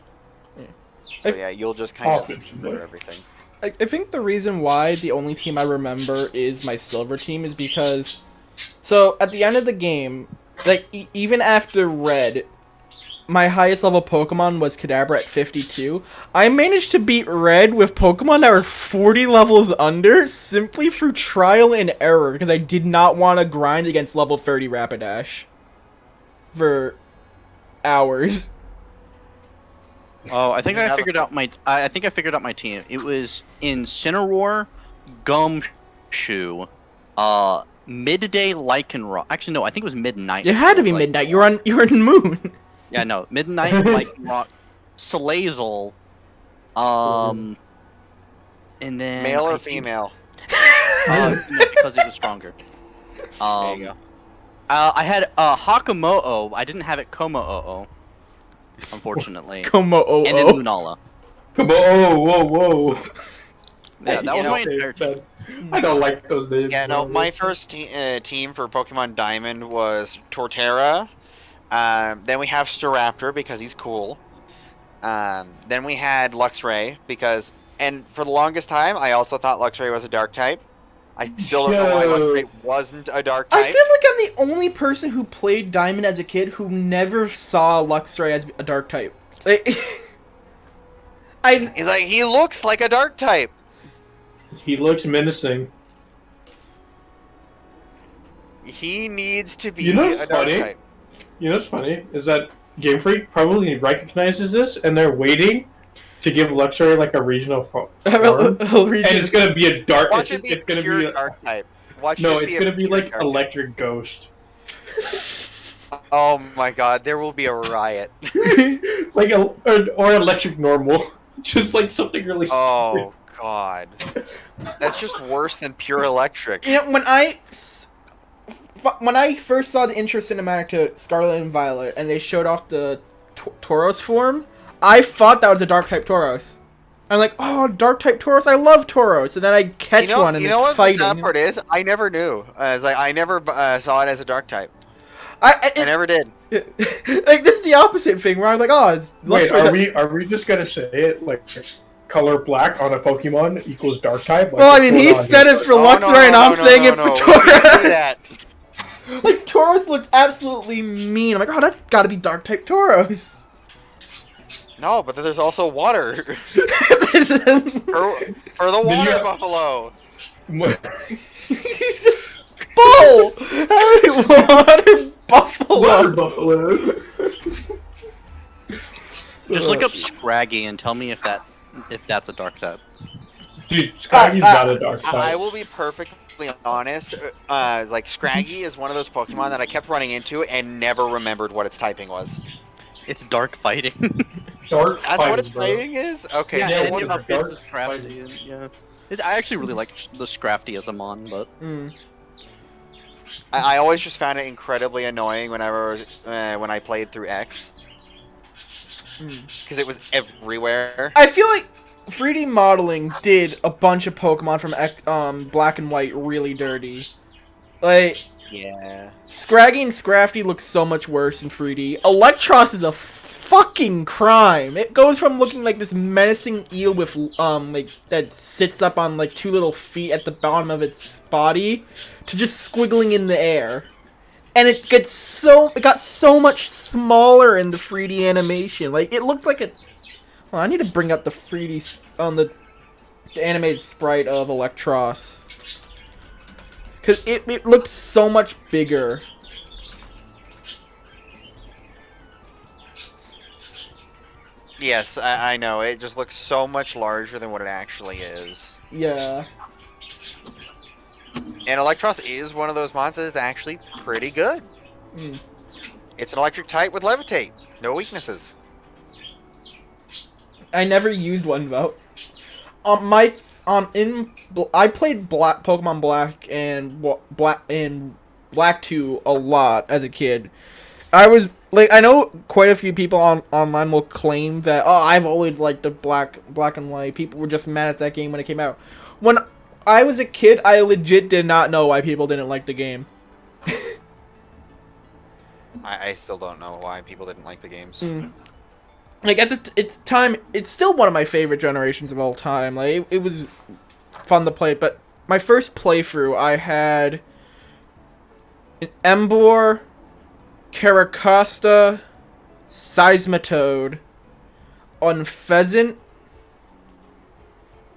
So yeah, you'll just kind of do everything. I think the reason why the only team I remember is my silver team is because, so at the end of the game, like even after red, my highest level Pokemon was Kadabra at 52. I managed to beat red with Pokemon that were 40 levels under simply through trial and error because I did not want to grind against level 30 Rapidash for hours. Oh, I think I figured out my. I think I figured out my team. It was Incineroar, Gumshoe, Midday Lycanroc. Actually, no, I think it was Midnight. It had to be midnight. You were in Moon. Yeah, no, Midnight Lycanroc, Salazzle, and then Male or female? No, because it was stronger. There you go. I had Hakamo'o. I didn't have it Komo-o-o, unfortunately. Komo-o-o. And then Lunala. Come on, whoa. Yeah, that was my entire team. I don't like those names. Yeah, no, my first team for Pokemon Diamond was Torterra. Then we have Staraptor because he's cool. Then we had Luxray because, and for the longest time, I also thought Luxray was a Dark type. I still don't know why Luxray wasn't a Dark type. I feel like I'm the only person who played Diamond as a kid who never saw Luxray as a Dark type. He's like, he looks like a Dark type. He looks menacing. He needs to be a Dark type. You know what's funny? Is that Game Freak probably recognizes this, and they're waiting to give Luxray like a regional form. And it's gonna be a dark. Watch It's gonna be a Dark type. it's gonna be like Electric Ghost. Oh my god, there will be a riot. Like or Electric Normal, just like something really. Oh god, that's just worse than pure Electric. You know, when I first saw the intro cinematic to Scarlet and Violet, and they showed off the Tauros form, I thought that was a Dark type Tauros. I'm like, oh, dark type Tauros. I love Tauros, and then I catch one and you know it's what fighting. the sad part is? I never knew. I never saw it as a dark type. I never did. Like this is the opposite thing where I was like, oh, it's Wait, are we just gonna say it like color black on a Pokemon equals dark type? Like, well, I mean, he said it for Luxray, and I'm saying it for Tauros. That. Like Tauros looked absolutely mean. I'm like, oh, that's got to be dark type Tauros. No, but there's also water. For for the water buffalo. He's a bull. Water buffalo. Water buffalo. Just look up Scraggy and tell me if that's a dark type. Dude, Scraggy's not a dark type. I will be perfectly honest. Like Scraggy is one of those Pokemon that I kept running into and never remembered what its typing was. It's dark fighting. Dark That's fighting, what its bro. fighting is? Okay. Yeah, Yeah, and what it the updates dark the Scrafty. And, yeah. I actually really like the Scrafty as a mon, but I always just found it incredibly annoying whenever when I played through X. Because it was everywhere. I feel like 3D modeling did a bunch of Pokemon from Black and White really dirty. Like, Yeah. Scraggy and Scrafty look so much worse in 3D. Electros is a fucking crime. It goes from looking like this menacing eel with like that sits up on like two little feet at the bottom of its body to just squiggling in the air. And it got so much smaller in the 3D animation. Like it looked like a. Well, I need to bring up the 3D the animated sprite of Electros. Cause it looked so much bigger. Yes, I know. It just looks so much larger than what it actually is. Yeah. And Electros is one of those monsters that's actually pretty good. It's an electric type with levitate. No weaknesses. I never used one though. I played Pokemon Black and Black 2 a lot as a kid. I know quite a few people online will claim that I've always liked the black and white. People were just mad at that game when it came out. When I was a kid, I legit did not know why people didn't like the game. I still don't know why people didn't like the games. Like at its time, it's still one of my favorite generations of all time. Like it was fun to play, but my first playthrough, I had an Emboar, Caracosta, Seismitoad, Unpheasant,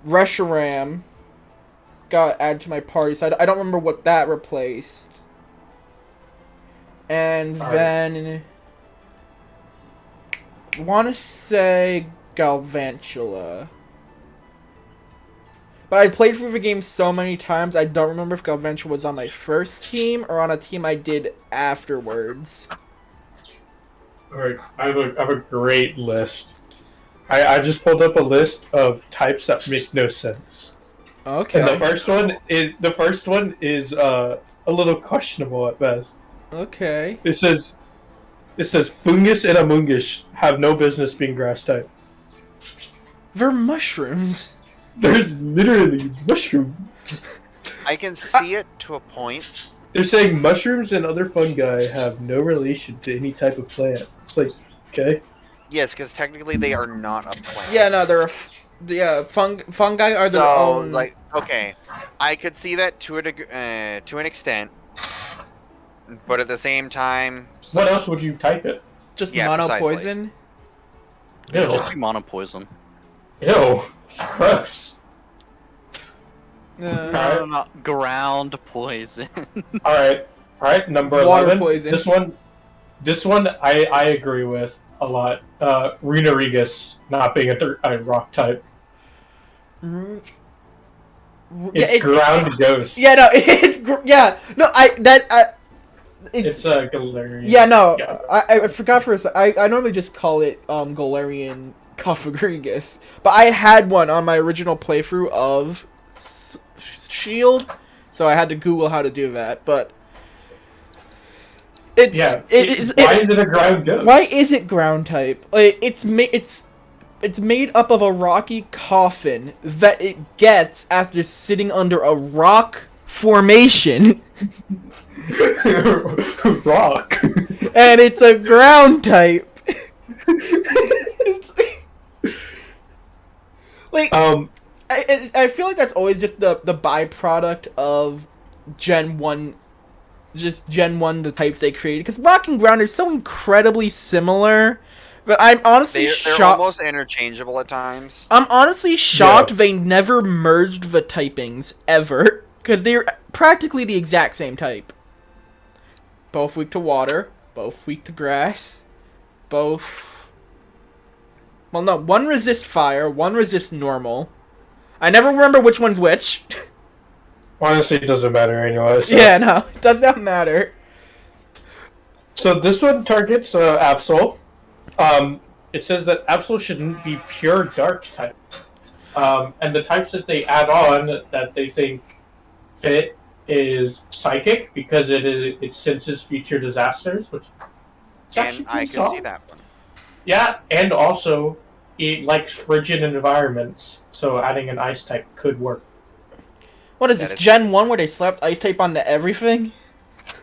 Reshiram got added to my party, so I don't remember what that replaced. And then I want to say Galvantula. But I played through the game so many times, I don't remember if Galvantula was on my first team or on a team I did afterwards. Alright, I have a great list. I just pulled up a list of types that make no sense. Okay. And the first one is a little questionable at best. Okay. It says Fungus and Amoongush have no business being grass type. They're mushrooms. They're literally mushrooms. I can see it to a point. They're saying mushrooms and other fungi have no relation to any type of plant. It's like, okay. Yes, because technically they are not a plant. Yeah, no, they're fungi are their own. Like, okay, I could see that to an extent, but at the same time, What else would you type it? just yeah, mono precisely. poison. Ew. Just be mono poison. Ew. It's gross. No, ground poison. Alright, number Water 11. poison. This one I agree with a lot. Renarigus not being a rock type. Mhm. It's ground ghost. Yeah, no, it's It's Galarian. Yeah, no, Yeah. I forgot for a sec. I normally just call it Galarian Cofagrigus, but I had one on my original playthrough of Shield, so I had to Google how to do that. But why is it a ground ghost? Why is it ground type? Like it's it's made up of a rocky coffin that it gets after sitting under a rock formation. Rock. And it's a ground type. Like, I feel like that's always just the byproduct of Gen 1, just Gen 1, the types they created. Because rock and ground are so incredibly similar, but I'm honestly They're shocked. almost interchangeable at times. I'm honestly shocked they never merged the typings, ever. Because they're practically the exact same type. Both weak to water, both weak to grass, both... Well, no, one resists fire, one resists normal. I never remember which one's which. Honestly, it doesn't matter anyway. So. Yeah, no, it does not matter. So this one targets Absol. It says that Absol shouldn't be pure dark type. And the types that they add on that they think fit is Psychic, because it senses future disasters, which And I can see that one. Yeah, and also it likes frigid environments, so adding an ice type could work. What is this, Gen 1 where they slapped ice tape onto everything?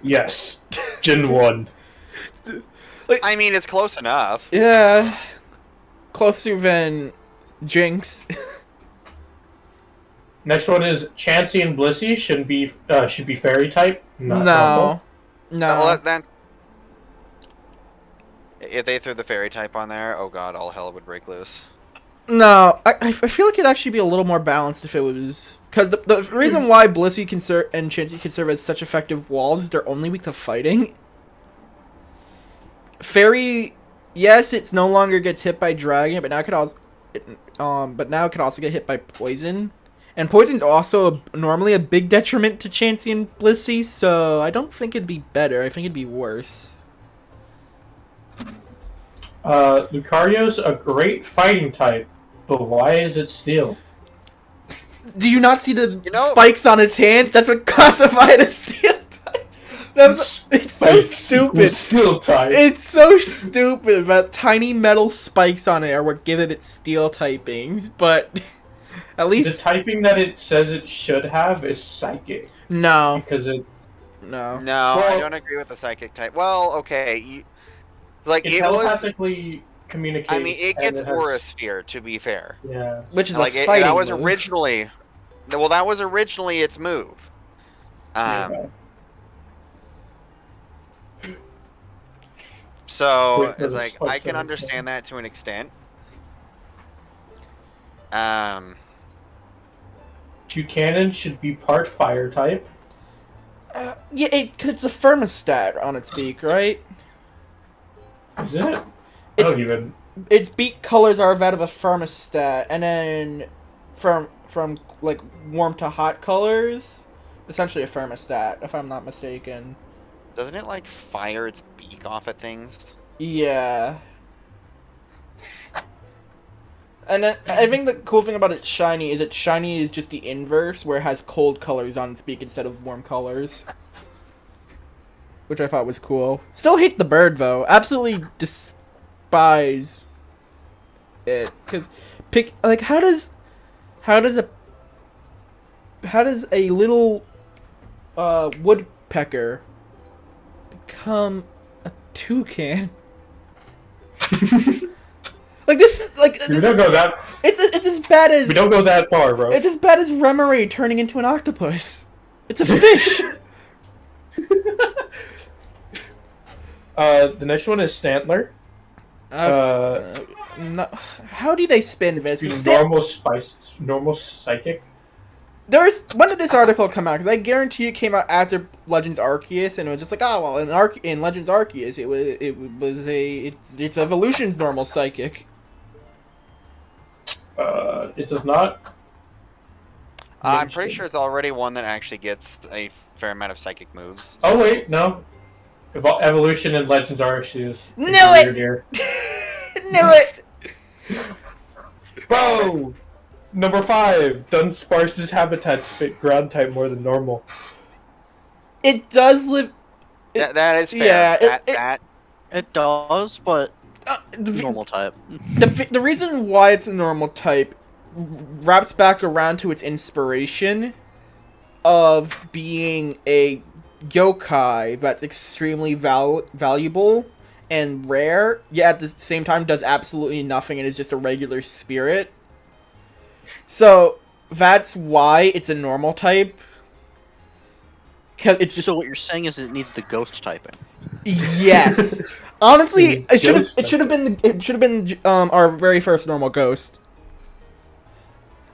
Yes, Gen 1. I mean, it's close enough. Yeah. Closer than Jinx. Next one is Chansey and Blissey should be fairy type. Not normal. No. Well, if they threw the fairy type on there, oh god, all hell would break loose. No, I feel like it'd actually be a little more balanced if it was... Because the reason why Blissey and Chansey can serve as such effective walls is they're only weak to fighting. Fairy, yes, it's no longer gets hit by dragon, but now it could also get hit by poison. And poison's also normally a big detriment to Chansey and Blissey, so I don't think it'd be better. I think it'd be worse. Lucario's a great fighting type, but why is it steel? Do you not see the spikes on its hands? That's what classified as steel type. It's so stupid. Steel type. It's so stupid that tiny metal spikes on it are what give it its steel typings, but at least... The typing that it says it should have is Psychic. No. Because it... No. No, well, I don't agree with the Psychic type. Well, okay. It telepathically communicates. I mean, it gets Aura Sphere, to be fair. Yeah. Which is like a fighting that was move. originally... Well, that was originally its move. So, it's like, I can understand that to an extent. Buchanan should be part fire type. Yeah, because it's a thermostat on its beak, right? Is it? I don't even... Its beak colors are that of a thermostat, and then from like warm to hot colors, essentially a thermostat, if I'm not mistaken. Doesn't it like fire its beak off at things? Yeah. And then, I think the cool thing about its shiny is its shiny is just the inverse, where it has cold colors on its beak instead of warm colors. Which I thought was cool. Still hate the bird, though. Absolutely despise it. Because, how does a little woodpecker become a toucan? Like this, we don't go that. It's as bad as we don't go that far, bro. It's as bad as Remoraid turning into an octopus. It's a fish. The next one is Stantler. No, how do they spin this? Normal psychic. When did this article come out? Because I guarantee it came out after Legends Arceus, and it was just like, oh well, in Legends Arceus, it's Evolution's normal psychic. It does not. I'm pretty sure it's already one that actually gets a fair amount of psychic moves. Oh wait, no. Evolution and Legends Arceus. Knew it! Knew it! Bro! Number 5. Dunsparce's habitats fit ground type more than normal. It does live... That is fair. Yeah, it does, but Normal type. The reason why it's a normal type wraps back around to its inspiration of being a yokai that's extremely valuable and rare, yet at the same time does absolutely nothing and is just a regular spirit. So that's why it's a normal type. Cause it's just So what you're saying is it needs the ghost typing. yes. Honestly, it should have been our very first normal ghost.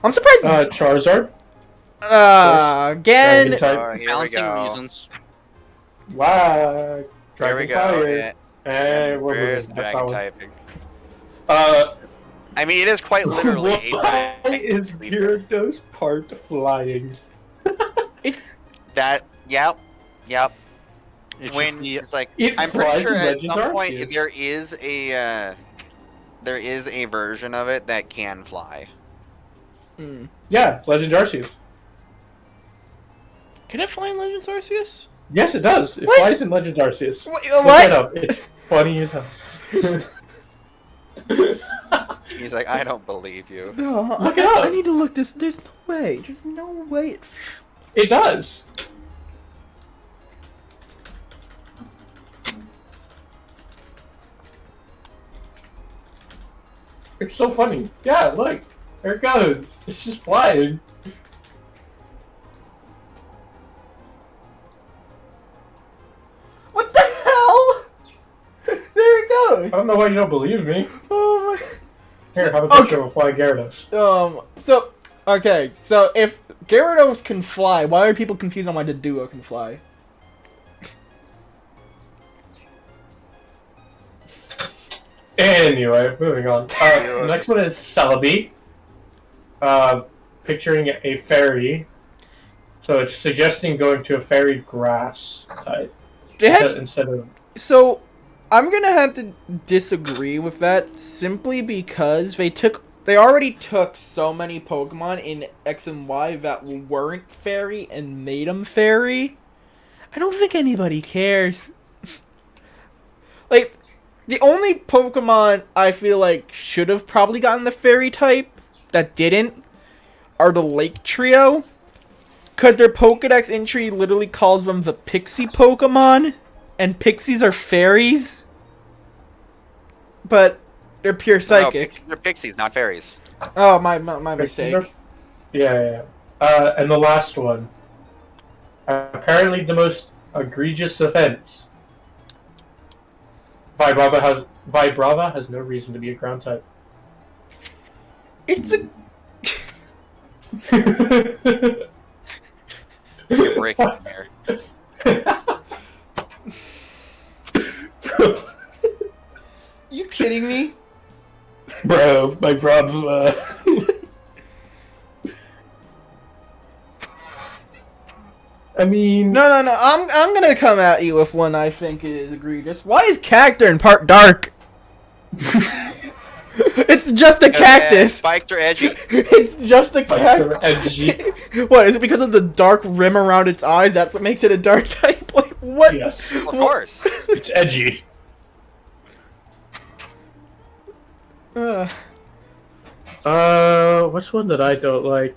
I'm surprised. Charizard. Again. Dragon type. Oh, here we Balancing go. reasons. Wow. Here Dragon we go. Fire. Hey, Where's moving. dragon typing? Uh, I mean, it is quite literally a why dragon. is Gyarados part flying? It's That, yep. It When should be it's like, It I'm pretty flies sure in at Legend some point Arceus. there is a version of it that can fly. Yeah, Legend Arceus. Can it fly in Legends Arceus? Yes, it does. It What? flies in Legend Arceus. What? Look that up. It's funny as hell. He's like, I don't believe you. No, Look it up. I need to look this. There's no way. There's no way. It does. It's so funny. Yeah, look. There it goes. It's just flying. What the hell? There it goes. I don't know why you don't believe me. Oh my. Here, have a picture of a flying Gyarados. So, okay, so if Gyarados can fly, why are people confused on why the duo can fly? Anyway, moving on. The next one is Celebi. Picturing a fairy. So it's suggesting going to a fairy grass type instead of. So, I'm gonna have to disagree with that simply because they already took so many Pokemon in X and Y that weren't fairy and made them fairy. I don't think anybody cares. Like, the only Pokemon I feel like should have probably gotten the fairy type that didn't are the Lake Trio. Because their Pokedex entry literally calls them the Pixie Pokemon. And pixies are fairies. But they're pure psychic. No, they're pixies, not fairies. Oh, my mistake. Yeah. And the last one. Apparently the most egregious offense. Vibrava has no reason to be a ground type. It's a... You're breaking here. You kidding me? Bro, my Brava. I mean... No. I'm gonna come at you with one I think is egregious. Why is Cacturne in part dark? It's just a cactus. Spikes are edgy. It's just a cactus. edgy. What, is it because of the dark rim around its eyes? That's what makes it a dark type? Like, what? Yes. Of course. It's edgy. What's one that I don't like?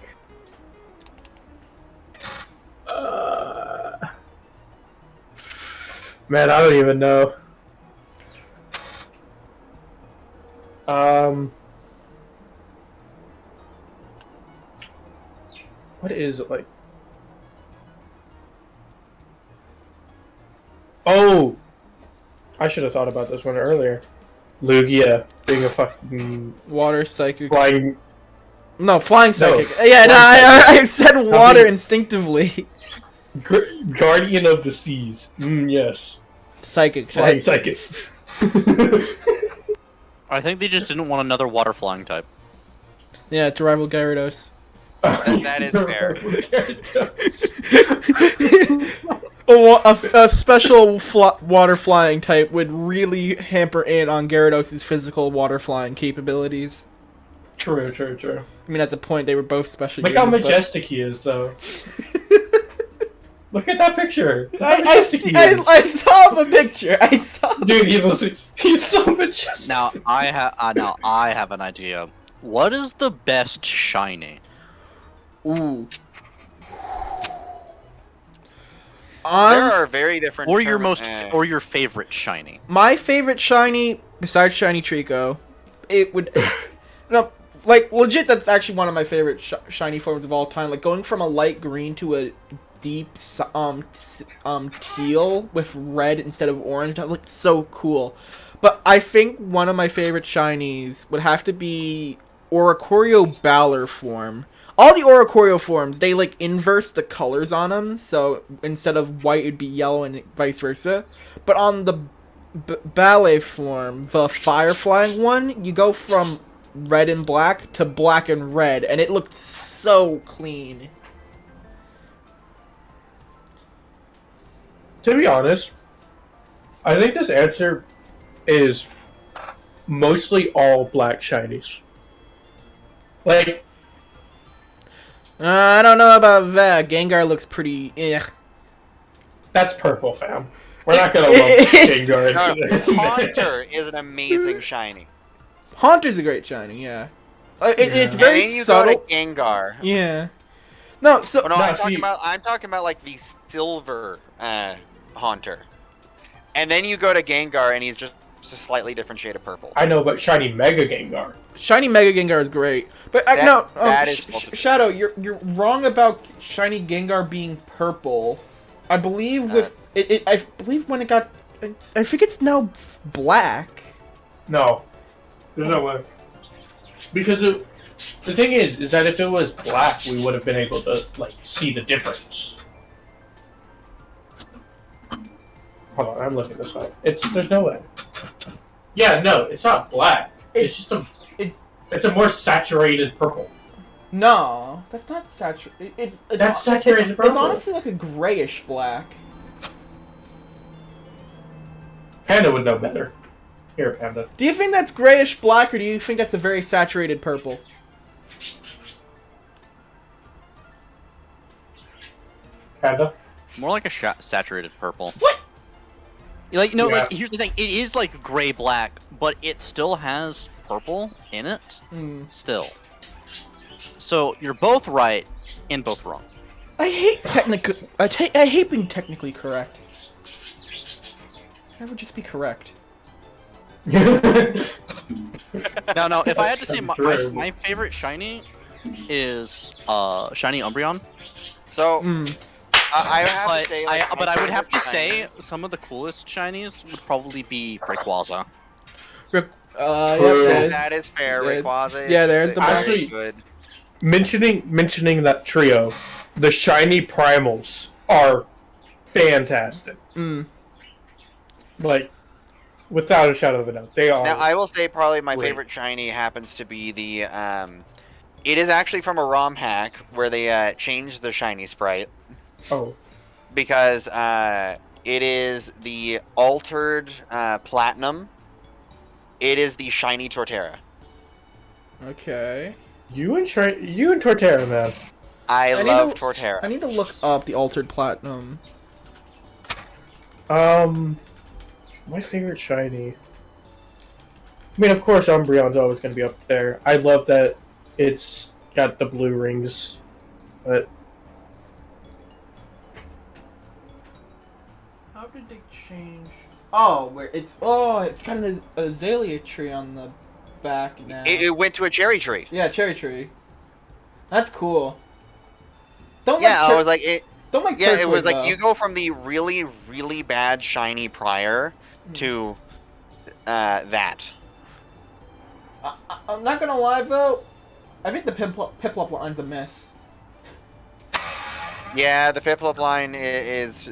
Man, I don't even know. What is it like? Oh! I should have thought about this one earlier. Lugia being a fucking Water psychic. flying. No, flying psychic. No, Yeah, no, flying I said water instinctively. Guardian of the Seas. Yes. Psychic. Flying psychic. I think they just didn't want another water flying type. Yeah, to rival Gyarados. That is fair. A special water flying type would really hamper in on Gyarados' physical water flying capabilities. True. I mean, at the point they were both special. Look how units, majestic he is, though. Look at that picture. I saw the picture. I saw. Dude, he's so majestic. Now I have an idea. What is the best shiny? Ooh. There are very different. Or your favorite shiny? My favorite shiny, besides Shiny Trico, it would no, like legit. That's actually one of my favorite shiny forms of all time. Like going from a light green to a deep teal with red instead of orange. That looked so cool. But I think one of my favorite shinies would have to be Oricorio Baller form. All the Oricorio forms, they like inverse the colors on them, so instead of white it'd be yellow and vice versa. But on the ballet form, the fire flying one, you go from red and black to black and red, and it looked so clean. To be honest, I think this answer is mostly all black shinies. Like, I don't know about that. Gengar looks pretty. that's purple, fam. We're not gonna love Gengar. No, Haunter is an amazing shiny. Haunter's a great shiny, yeah. It's And very then you subtle. go to Gengar. Yeah. No, so Oh, no, No, I'm talking about like the silver Haunter. And then you go to Gengar, and he's just a slightly different shade of purple. I know, but shiny Mega Gengar. Shiny Mega Gengar is great, but That is Shadow. You're wrong about Shiny Gengar being purple. I believe with I believe when it got, I think it's now black. No, there's no way. Because the thing is that if it was black, we would have been able to like see the difference. Hold on, I'm looking this way. There's no way. Yeah, no, it's not black. It's just it's a more saturated purple. No, that's not saturated. That's saturated purple. It's honestly like a grayish black. Panda would know better. Here, Panda. Do you think that's grayish black, or do you think that's a very saturated purple? Panda? More like a saturated purple. What? Like, no, Yeah. like, here's the thing. It is, like, gray-black, but it still has purple in it. Still. So, you're both right and both wrong. I hate being technically correct. I would just be correct. No, if I had to say my favorite shiny is shiny Umbreon. So, I have But to say, like, I would have to favorite say shiny- some of the coolest shinies would probably be Rayquaza. that is fair. there's- Rayquaza. yeah, there's the very Actually- good. Mentioning that trio, the shiny primals are fantastic. Like, without a shadow of a doubt, they are. Now, I will say probably my Great. favorite shiny happens to be the. It is actually from a ROM hack where they changed the shiny sprite Oh, because it is the altered platinum. It is the shiny Torterra. Okay. you and Torterra, man. I need love to- Torterra. I need to look up the Altered Platinum. My favorite shiny. I mean, of course, Umbreon's always going to be up there. I love that it's got the blue rings, but How did they change? Oh, it's got an azalea tree on the back now. It went to a cherry tree. Yeah, cherry tree. That's cool. Don't Yeah, like I was like it. don't like Yeah, it Turtwig, was like though. you go from the really, really bad shiny prior to that. I'm not gonna lie though. I think the Piplup line's a miss. Yeah, the Piplup line is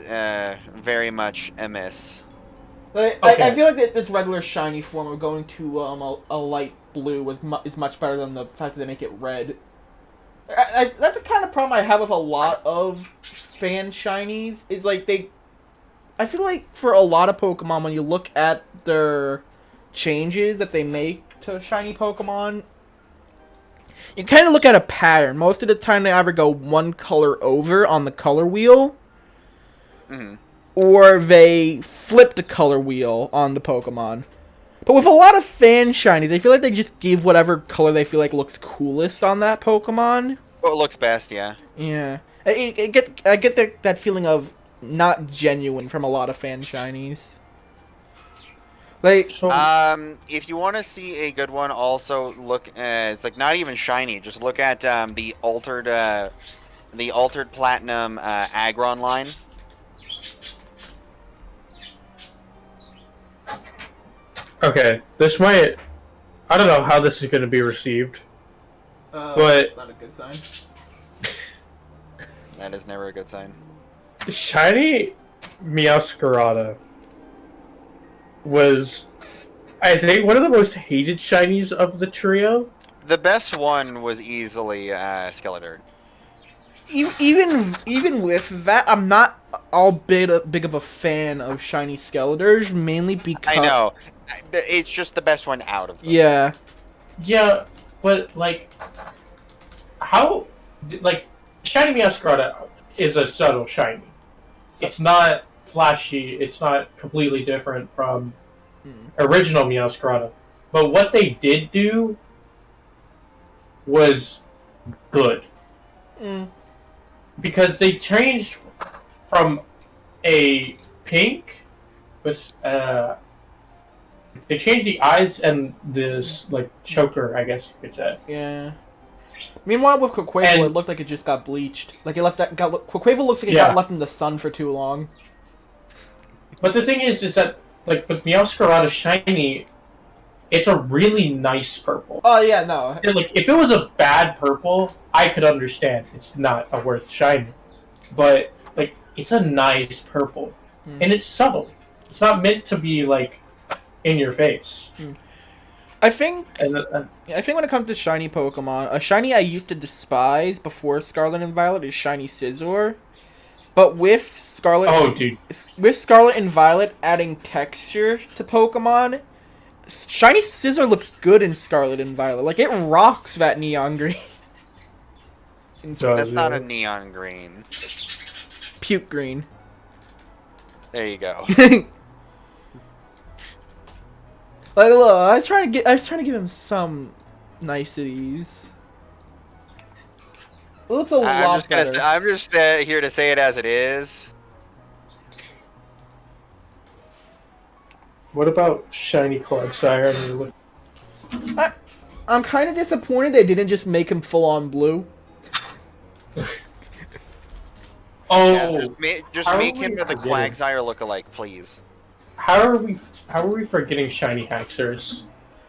very much a miss. Like, Okay. I feel like its regular shiny form of going to a light blue is much better than the fact that they make it red. That's a kind of problem I have with a lot of fan shinies. Is like I feel like for a lot of Pokemon, when you look at their changes that they make to shiny Pokemon, you kind of look at a pattern. Most of the time, they either go one color over on the color wheel, Mhm. or they flip the color wheel on the Pokemon. But with a lot of fan shiny, they feel like they just give whatever color they feel like looks coolest on that Pokemon. Well, it looks best, yeah. Yeah, I get that feeling of not genuine from a lot of fan shinies. Like, So If you want to see a good one, also look. It's like not even shiny. Just look at the altered platinum Aggron line. okay, this might. I don't know how this is going to be received. But that's not a good sign. That is never a good sign. shiny Meowscarada was, I think, one of the most hated shinies of the trio. The best one was easily Skeletor. Even with that, I'm not all big of a fan of shiny Skeletors, mainly because I know. It's just the best one out of them. Yeah, Yeah, but like, how, like, shiny Meowscarada is a subtle shiny. It's not flashy. It's not completely different from original Meowscarada. But what they did do was good. Because they changed from a pink with they changed the eyes and this like choker, I guess you could say. yeah. Meanwhile, with Quaquaval, And- it looked like it just got bleached. Like it Quaquaval looks like it got left in the sun for too long. But the thing is that like with Meowscarada shiny, it's a really nice purple. Oh yeah, no. And, like if it was a bad purple, I could understand. It's not a worth shiny, but like it's a nice purple, and it's subtle. It's not meant to be like in your face. I think And when it comes to shiny Pokemon, a shiny I used to despise before Scarlet and Violet is shiny Scizor. But with Scarlet and Violet adding texture to Pokemon, shiny Scizor looks good in Scarlet and Violet. Like it rocks that neon green. That's not a neon green. Puke green. There you go. Like, look, I was trying to give him some niceties. It looks a lot better. I'm just here to say it as it is. what about shiny Clodsire? I'm kind of disappointed they didn't just make him full on blue. Oh, Yeah, just make him the Quagsire lookalike, please. how are we forgetting shiny Haxorus?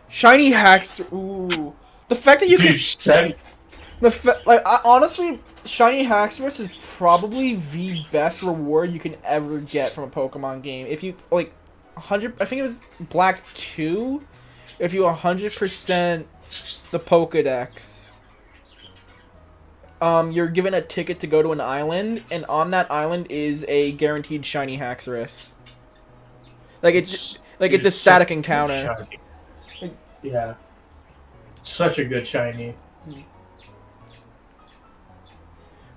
Shiny hacks. Ooh, the fact that you Dude, can. shiny. Honestly, shiny Haxorus is probably the best reward you can ever get from a Pokemon game. If you like, 100. I think it was Black 2. If you 100% the Pokedex, you're given a ticket to go to an island, and on that island is a guaranteed shiny Haxorus. Like it's a static encounter. Shiny. Yeah, such a good shiny.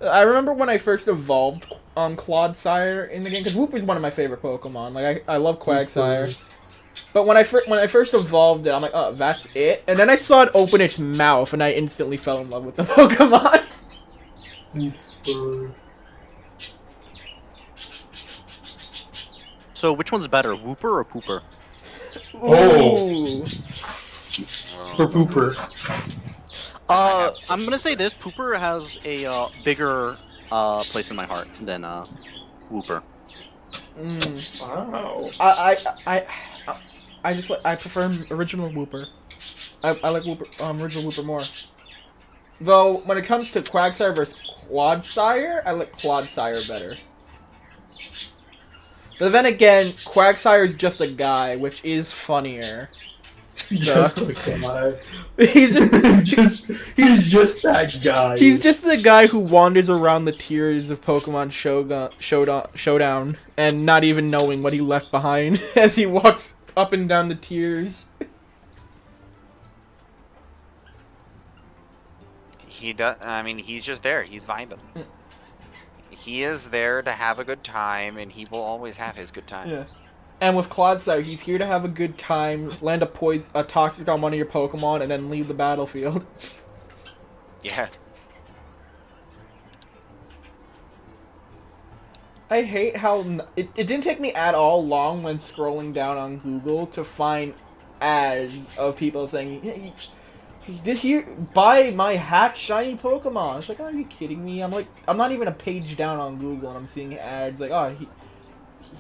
I remember when I first evolved Clodsire in the game, because Whoop is one of my favorite Pokemon. Like I love Quagsire. But when I first evolved it, I'm like, oh, that's it. And then I saw it open its mouth, and I instantly fell in love with the Pokemon. So which one's better, Whooper or Pooper? Oh. Ooh. For Pooper. I'm gonna say this: Pooper has a bigger place in my heart than Whooper. Wow. I prefer original Whooper. I like Whooper, original Whooper more. Though when it comes to Quagsire versus Clodsire, I like Clodsire better. But then again, Quagsire is just a guy, which is funnier. Just a guy. He's he's just that guy. He's just the guy who wanders around the tiers of Pokemon Showdown and not even knowing what he left behind as he walks up and down the tiers. He does. I mean, he's just there. He's vibing. He is there to have a good time, and he will always have his good time. Yeah. And with Clodsire, he's here to have a good time, land a toxic on one of your Pokemon, and then leave the battlefield. Yeah. I hate how it didn't take me at all long when scrolling down on Google to find ads of people saying, hey, did he buy my hacked shiny Pokemon? It's like, are you kidding me? I'm not even a page down on Google and I'm seeing ads like, oh,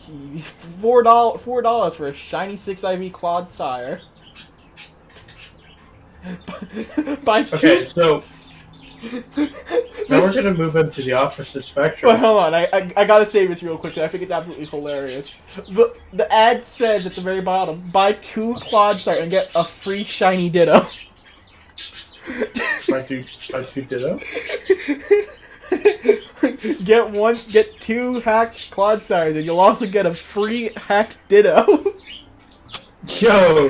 he $4 for a shiny 6IV Clodsire. Okay, so now we're gonna move into the opposite spectrum. Well, hold on, I gotta say this real quickly. I think it's absolutely hilarious. The ad says at the very bottom, buy 2 Clodsire and get a free shiny Ditto. Buy two Ditto? Get 2 hacked Clodsires, and you'll also get a free hacked Ditto. Yo!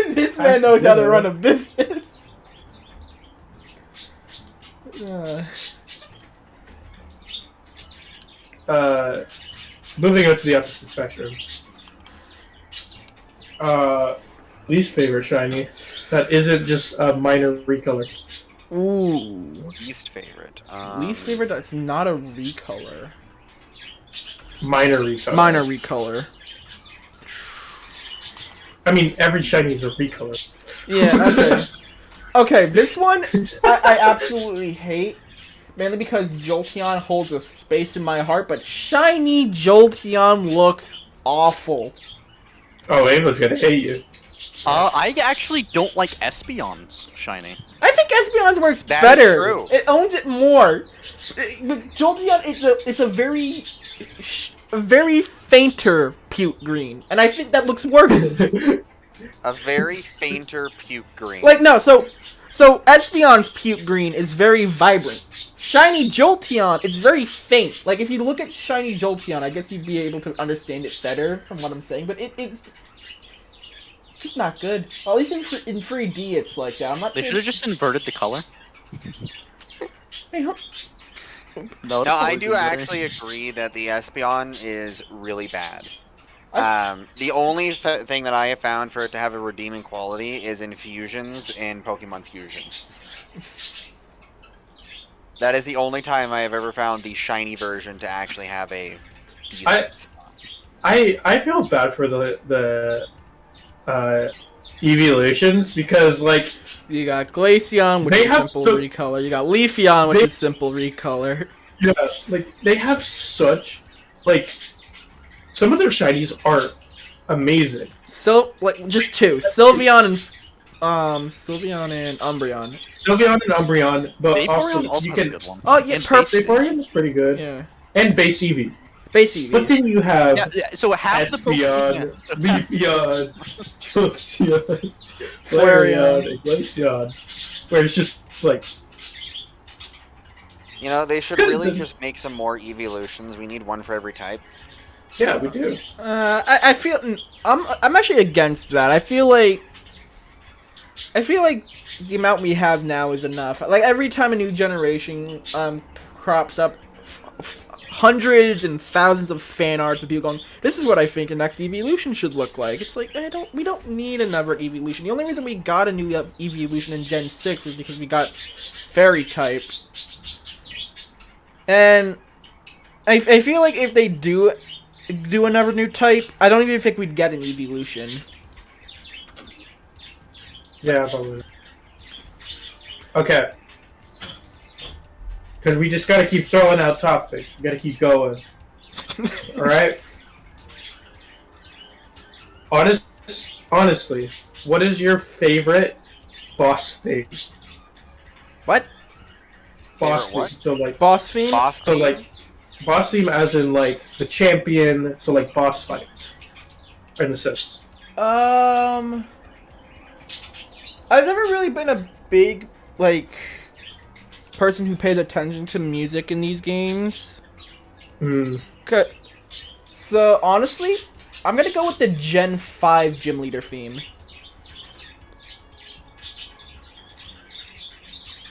This man knows how to run a business. Moving on to the opposite spectrum. Least favorite shiny that isn't just a minor recolor. Ooh. Least favorite. Least favorite that's not a recolor. Minor recolor. Minor recolor. I mean, every shiny is a recolor. Yeah, okay. Okay, this one I absolutely hate. Mainly because Jolteon holds a space in my heart, but shiny Jolteon looks awful. Oh, Ava's gonna hate you. I actually don't like Espeon's shiny. I think Espeon's works That is better. true. It owns it more. But Jolteon, it's a very fainter puke green, and I think that looks worse. A very fainter puke green. Like no, so Espeon's puke green is very vibrant. Shiny Jolteon, it's very faint. Like if you look at shiny Jolteon, I guess you'd be able to understand it better from what I'm saying. But it's just not good. Well, at least in 3D, it's like that. I'm not. They should have just inverted the color. Hey, No, No, I do actually agree that the Espeon is really bad. The only thing that I have found for it to have a redeeming quality is infusions in Pokemon Fusion. That is the only time I have ever found the shiny version to actually have a decent I feel bad for the evolutions because like you got Glaceon, which They is have simple recolor. You got Leafeon, which is simple recolor. yeah, like they have such like some of their shinies are amazing. So like just 2, Sylveon and Umbreon. Sylveon and Umbreon, but Vaporeon also also you has a can good one. Oh yeah, And perfect. Vaporeon is pretty good. Yeah, And base Eevee. basically. But then you have Yeah, so half the Espeon, Pokemon. Leafeon, Jolteon, Flareon. Flareon, and Glaceon, where it's just like You know, they should Could've really been. just make some more evolutions. We need one for every type. yeah, we do. I feel I'm actually against that. I feel like the amount we have now is enough. Like every time a new generation crops up, hundreds and thousands of fan arts of people going, "This is what I think the next evolution should look like." It's like we don't need another evolution. The only reason we got a new evolution in Gen 6 was because we got Fairy type. And I feel like if they do another new type, I don't even think we'd get an evolution. Yeah, probably. Okay. Because we just gotta keep throwing out topics. We gotta keep going. Alright? Honestly, what is your favorite boss theme? What? Boss Favorite what? theme. So like Boss theme? Boss so team? like boss theme as in like the champion, so like boss fights. In a sense. I've never really been a big, like, person who pays attention to music in these games. Hmm. So, honestly, I'm gonna go with the Gen 5 Gym Leader theme.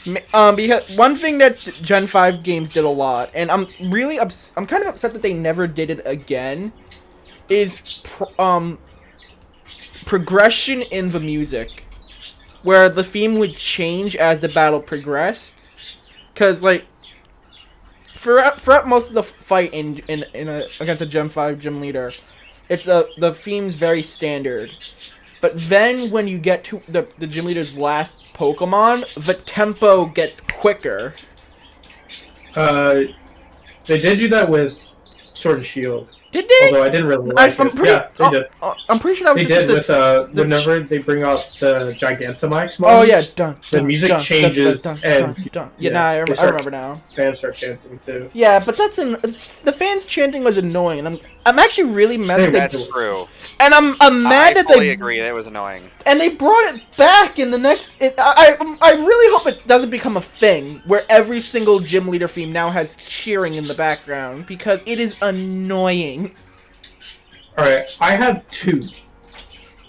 Because one thing that Gen 5 games did a lot, and I'm kind of upset that they never did it again, is progression in the music, where the theme would change as the battle progressed. Cause like, throughout most of the fight against a Gen 5 gym leader, it's the theme's very standard. But then when you get to the gym leader's last Pokemon, the tempo gets quicker. They did do that with Sword and Shield. Did they? Although I didn't really like it. Yeah, they did. I'm pretty sure that was They just did whenever they bring out the Gigantamax mod. Oh yeah, the music changes and yeah, I remember now. Fans start chanting too. Yeah, but the fans chanting was annoying, and I'm actually really mad that That's true. And I'm mad that I agree. That was annoying. And they brought it back in the next. I really hope it doesn't become a thing where every single gym leader theme now has cheering in the background, because it is annoying. Alright, I have two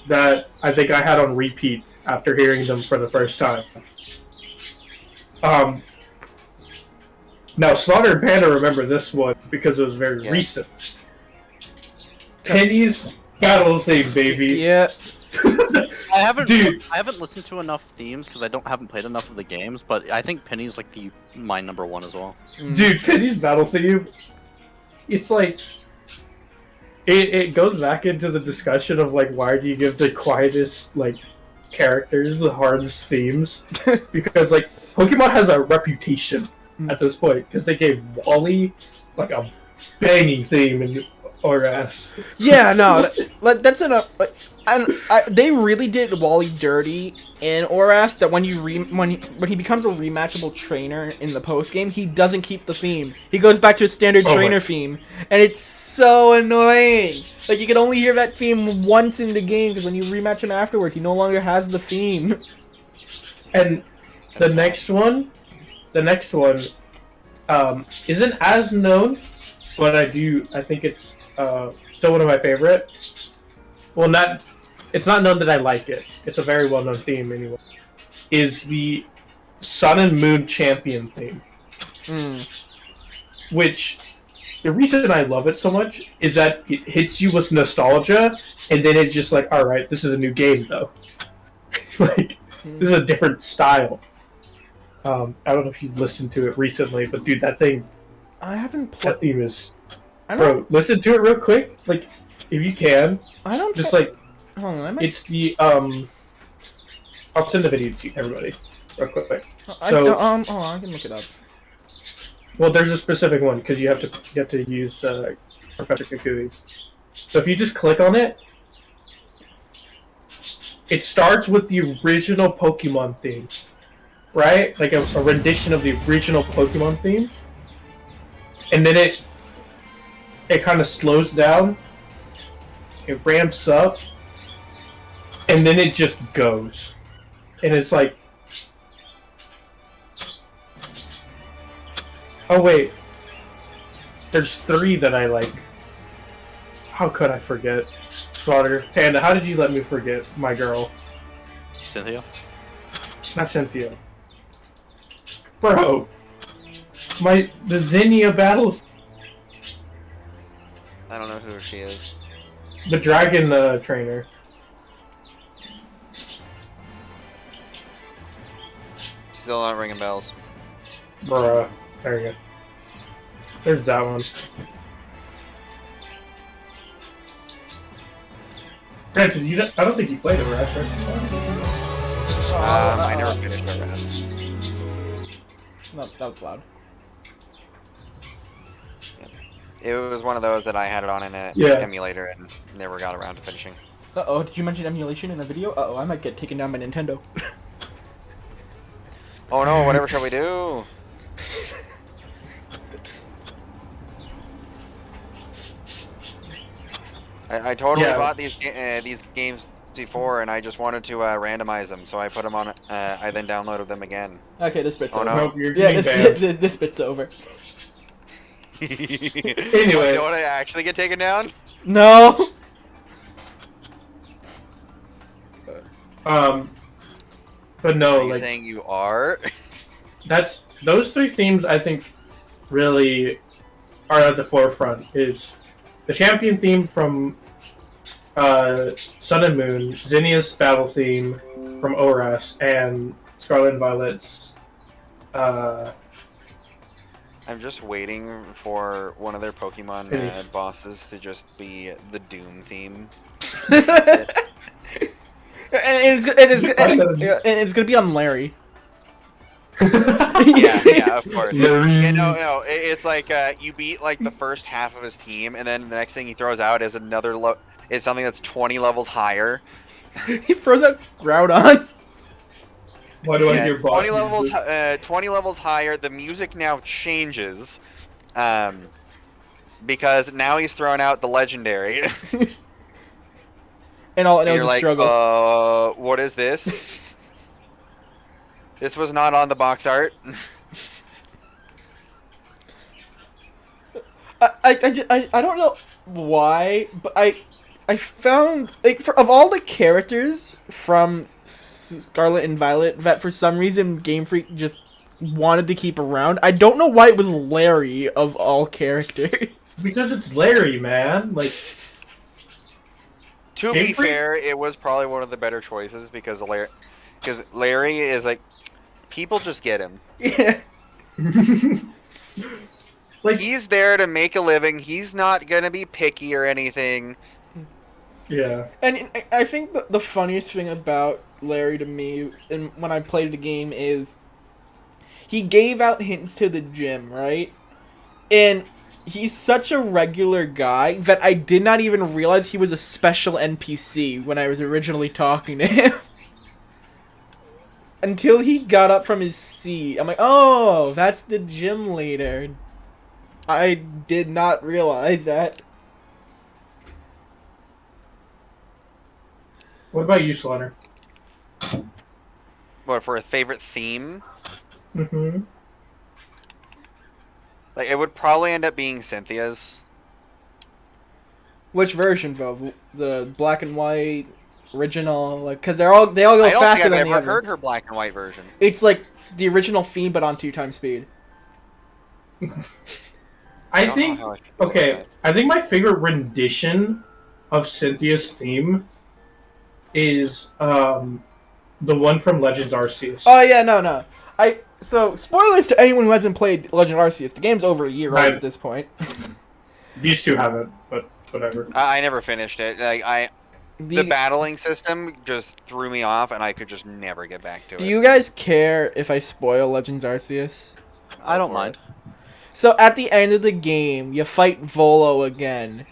that I think I had on repeat after hearing them for the first time. Now, Slaughter and Panda remember this one because it was very recent. Penny's battle theme, baby. Yeah. I haven't listened to enough themes because haven't played enough of the games, but I think Penny's like my number one as well. Dude, Penny's battle theme, it's like it goes back into the discussion of like, why do you give the quietest like characters the hardest themes? Because like Pokemon has a reputation at this point because they gave Wally like a banging theme in ORAS. Yeah, no, that's enough. And they really did Wally dirty in ORAS. That when he becomes a rematchable trainer in the post game, he doesn't keep the theme. He goes back to his standard trainer theme, and it's so annoying. Like you can only hear that theme once in the game because when you rematch him afterwards, he no longer has the theme. And the next one isn't as known, but I think it's still one of my favorite. Well, it's not known that I like it. It's a very well-known theme anyway. Is the Sun and Moon Champion theme. Which, the reason I love it so much is that it hits you with nostalgia, and then it's just like, alright, this is a new game, though. Like, this is a different style. I don't know if you've listened to it recently, but dude, that thing... I haven't played... That theme is... Bro, listen to it real quick. Like, if you can. I don't... Just like... Hold on, it's the, I'll send the video to everybody real quick. Hold on, I can look it up. Well, there's a specific one, because you have to use, Professor Kukui's. So if you just click on it, it starts with the original Pokemon theme. Right? Like a rendition of the original Pokemon theme. And then it kind of slows down. It ramps up. And then it just goes. And it's like... Oh wait. There's 3 that I like. How could I forget? Slaughter. Panda, how did you let me forget my girl? Cynthia? Not Cynthia. Bro. The Zinnia battle... I don't know who she is. The dragon trainer. Still not ringing bells. Bruh. There you go. There's that one. Granted, I don't think you played it, right? I never finished ORAS. No, that was loud. It was one of those that I had it on in an emulator and never got around to finishing. Uh-oh, did you mention emulation in a video? Uh-oh, I might get taken down by Nintendo. Oh no, whatever shall we do? I totally bought these games before, and I just wanted to randomize them, so I put them on. I then downloaded them again. Okay, this bit's over. No. Nope, you're this bit's over. Anyway, you don't want to actually get taken down? No. But no, Are you saying you are? those three themes I think really are at the forefront. Is the champion theme from Sun and Moon, Zinnia's battle theme from ORAS, and Scarlet and Violet's. I'm just waiting for one of their Pokemon bosses to just be the Doom theme. and it's gonna be on Larry. yeah, of course. Larry. Yeah, no, it's like you beat like the first half of his team, and then the next thing he throws out is is something that's 20 levels higher. He throws out Groudon. Why do I hear boss 20 levels higher. The music now changes, because now he's throwing out the legendary. And all it knows you're is like, struggle. What is this? This was not on the box art. I don't know why, but I found like of all the characters from Scarlet and Violet that for some reason Game Freak just wanted to keep around. I don't know why it was Larry of all characters. Because it's Larry, man. Like, to be fair, it was probably one of the better choices because Larry is like, people just get him. Yeah. Like, he's there to make a living. He's not gonna be picky or anything. yeah. And I think the funniest thing about Larry to me, and when I played the game, is he gave out hints to the gym, right? And he's such a regular guy that I did not even realize he was a special NPC when I was originally talking to him. Until he got up from his seat. I'm like, oh, that's the gym leader. I did not realize that. What about you, Slaughter? What, for a favorite theme? Mm-hmm. Like, it would probably end up being Cynthia's. Which version, though? The black and white, original? Like, because they all go faster than the other. I don't think I've ever heard her black and white version. It's like the original theme, but on 2x speed. I think my favorite rendition of Cynthia's theme is the one from Legends Arceus. Oh yeah, no. So spoilers to anyone who hasn't played Legend Arceus. The game's over a year old at this point. These two haven't, but whatever. I never finished it. Like the battling system just threw me off, and I could just never get back to it. Do you guys care if I spoil Legends Arceus? I don't mind. So at the end of the game, you fight Volo again,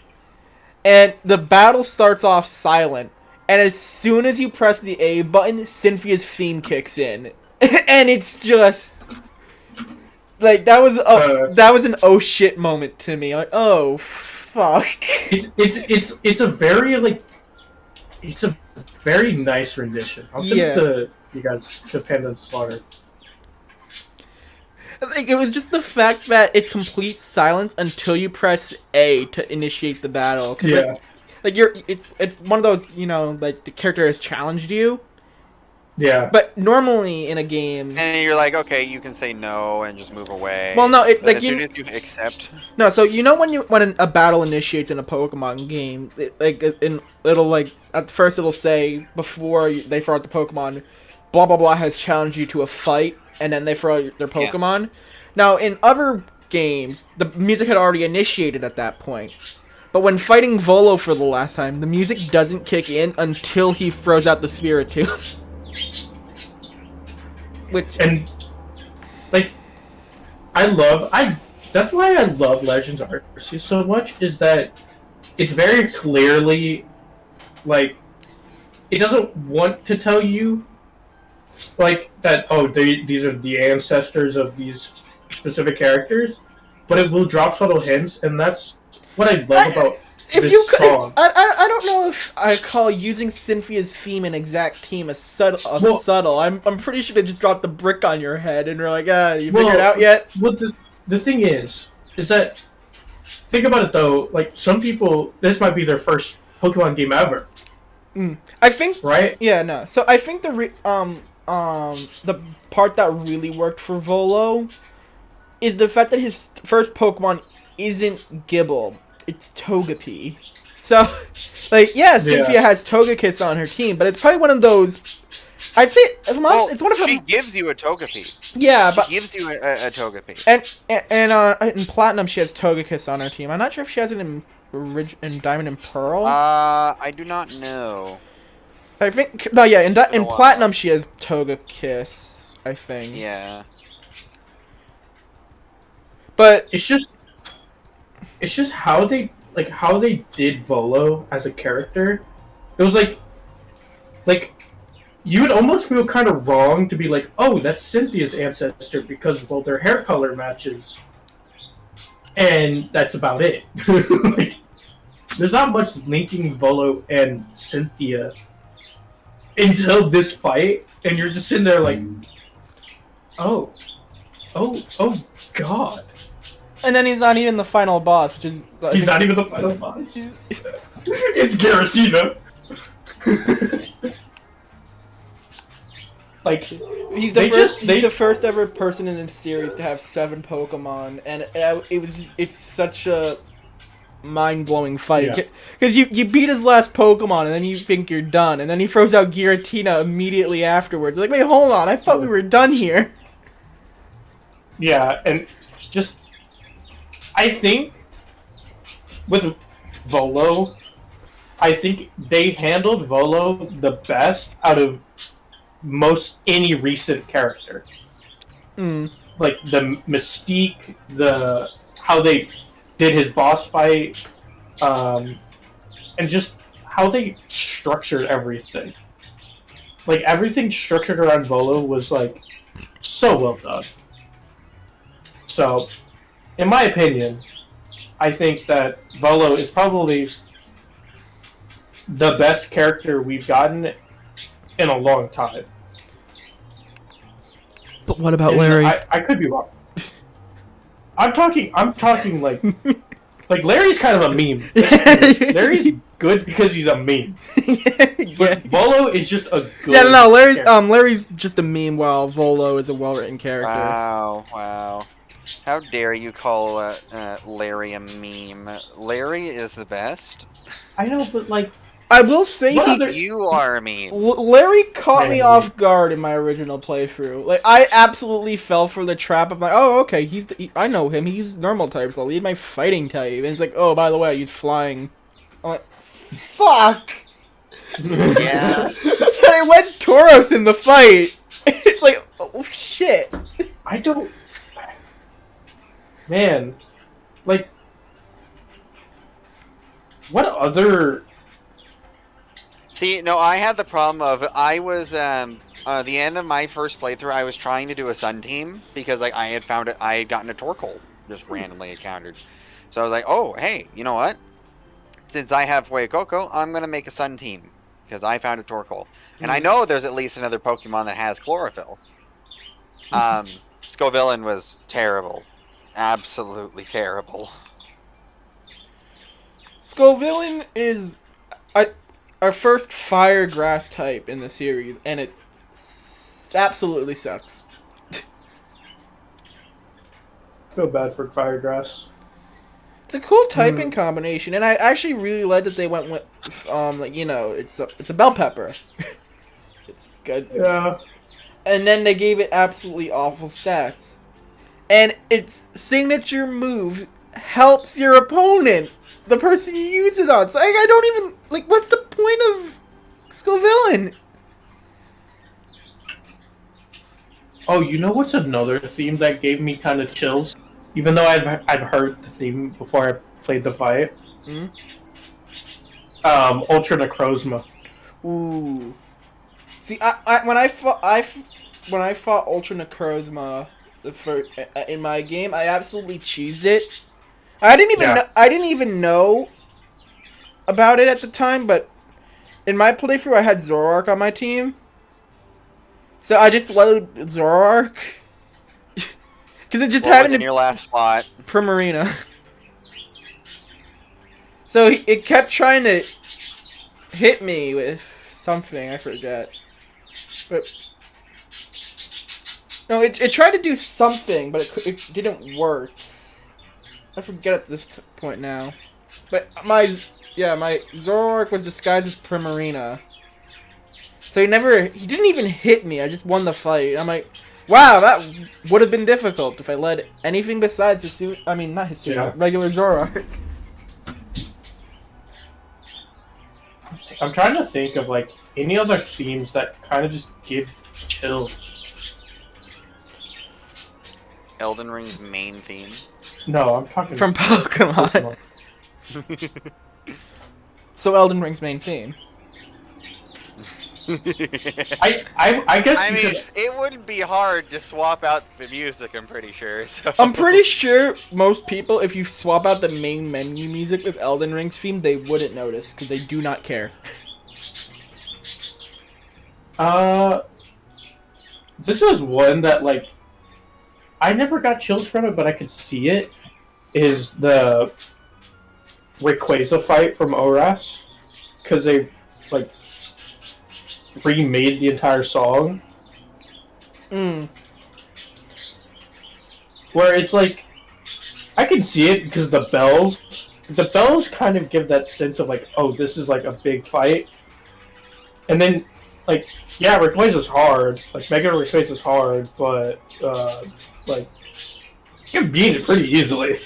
and the battle starts off silent. And as soon as you press the A button, Cynthia's theme kicks in, and it's just like that was an oh shit moment to me. Like, oh fuck. It's a very nice rendition. I'll send it to you guys to Panda and Slawter. Like, it was just the fact that it's complete silence until you press A to initiate the battle. Yeah. Like it's one of those, like the character has challenged you. Yeah. But normally in a game, and you're like, okay, you can say no and just move away. Well, no, as soon as you accept. No, so when a battle initiates in a Pokemon game, it'll like at first it'll say before they throw out the Pokemon, blah blah blah has challenged you to a fight, and then they throw out their Pokemon. Yeah. Now in other games, the music had already initiated at that point. But when fighting Volo for the last time, the music doesn't kick in until he throws out the Spiritomb. That's why I love Legends Arceus so much, is that it's very clearly, like, it doesn't want to tell you, like, that, these are the ancestors of these specific characters, but it will drop subtle hints, and that's what I love about this song. I don't know if I call using Cynthia's theme an exact theme subtle. I'm pretty sure they just dropped the brick on your head and you're like, you figured it out yet? Well, the thing is that, think about it though, like, some people, this might be their first Pokemon game ever. I think... Right? Yeah, no. So I think the part that really worked for Volo is the fact that his first Pokemon isn't Gible, it's Togepi. So, like, yeah, Cynthia has Togekiss on her team, but it's probably one of those. I'd say it's one of her. She gives you a Togepi. Yeah, but she gives you a Togepi. And in Platinum she has Togekiss on her team. I'm not sure if she has it in Diamond and Pearl. I do not know. I think no, yeah, in Platinum she has Togekiss, I think. Yeah. But it's just how they did Volo as a character. It was like you would almost feel kind of wrong to be like, oh, that's Cynthia's ancestor because, well, their hair color matches. And that's about it. Like, there's not much linking Volo and Cynthia until this fight, and you're just sitting there like, oh, God. And then he's not even the final boss, which is... He's not even the final boss. It's Giratina. Like, he's the first ever person in this series to have 7 Pokemon, and it's such a mind-blowing fight. Because you beat his last Pokemon, and then you think you're done, and then he throws out Giratina immediately afterwards. Like, wait, hold on, I thought we were done here. Yeah, and just... I think with Volo, I think they handled Volo the best out of most any recent character. Like the mystique, how they did his boss fight, and just how they structured everything. Like everything structured around Volo was like so well done. So, in my opinion, I think that Volo is probably the best character we've gotten in a long time. But what about Larry? I could be wrong. I'm talking like Larry's kind of a meme. Larry's good because he's a meme. But Volo is just a good Larry's just a meme while Volo is a well-written character. Wow. How dare you call Larry a meme? Larry is the best. I know, but like... I will say you are a meme. Larry caught me off guard in my original playthrough. Like, I absolutely fell for the trap of like, oh, okay, I know him, he's normal type, so I'll lead my fighting type. And it's like, oh, by the way, he's flying. I'm like, fuck! Yeah. I went Tauros in the fight. It's like, oh, shit. I don't... Man, like, what other... See, no, I had the problem of, I was, the end of my first playthrough, I was trying to do a Sun team, because, like, I had gotten a Torkoal, just randomly encountered. So I was like, oh, hey, you know what? Since I have Fuecoco, I'm gonna make a Sun team, because I found a Torkoal. And I know there's at least another Pokemon that has Chlorophyll. Scovillain was terrible. Absolutely terrible. Scovillain is our first fire grass type in the series, and it absolutely sucks. Feel bad for fire grass. It's a cool typing combination, and I actually really like that they went with, like, you know, it's a bell pepper. It's good. Yeah. And then they gave it absolutely awful stats. And its signature move helps your opponent, the person you use it on. So I don't even, like, what's the point of Scovillain? Oh, you know what's another theme that gave me kind of chills? Even though I've heard the theme before I played the fight. Ultra Necrozma. Ooh. See, when I fought Ultra Necrozma in my game, I absolutely cheesed it. I didn't even know about it at the time, but in my playthrough, I had Zoroark on my team, so I just loaded Zoroark because it just had in your last slot, Primarina. So it kept trying to hit me with something, I forget, but No, it tried to do something, but it didn't work. I forget at this point now. But my Zoroark was disguised as Primarina. So he didn't even hit me, I just won the fight. I'm like, wow, that would have been difficult if I led anything besides regular Zoroark. I'm trying to think of, like, any other themes that kind of just give chills. Elden Ring's main theme. No, I'm talking... From Pokemon. So Elden Ring's main theme. I guess I mean, it wouldn't be hard to swap out the music, I'm pretty sure. So. I'm pretty sure most people, if you swap out the main menu music with Elden Ring's theme, they wouldn't notice, because they do not care. This is one that, like, I never got chills from it, but I could see it, is the Rayquaza fight from ORAS, because they, like, remade the entire song. Where it's like, I can see it because the bells kind of give that sense of like, oh, this is like a big fight. And then, like, yeah, Rayquaza's hard. Like, Mega Rayquaza's hard, but, like, you can beat it pretty easily.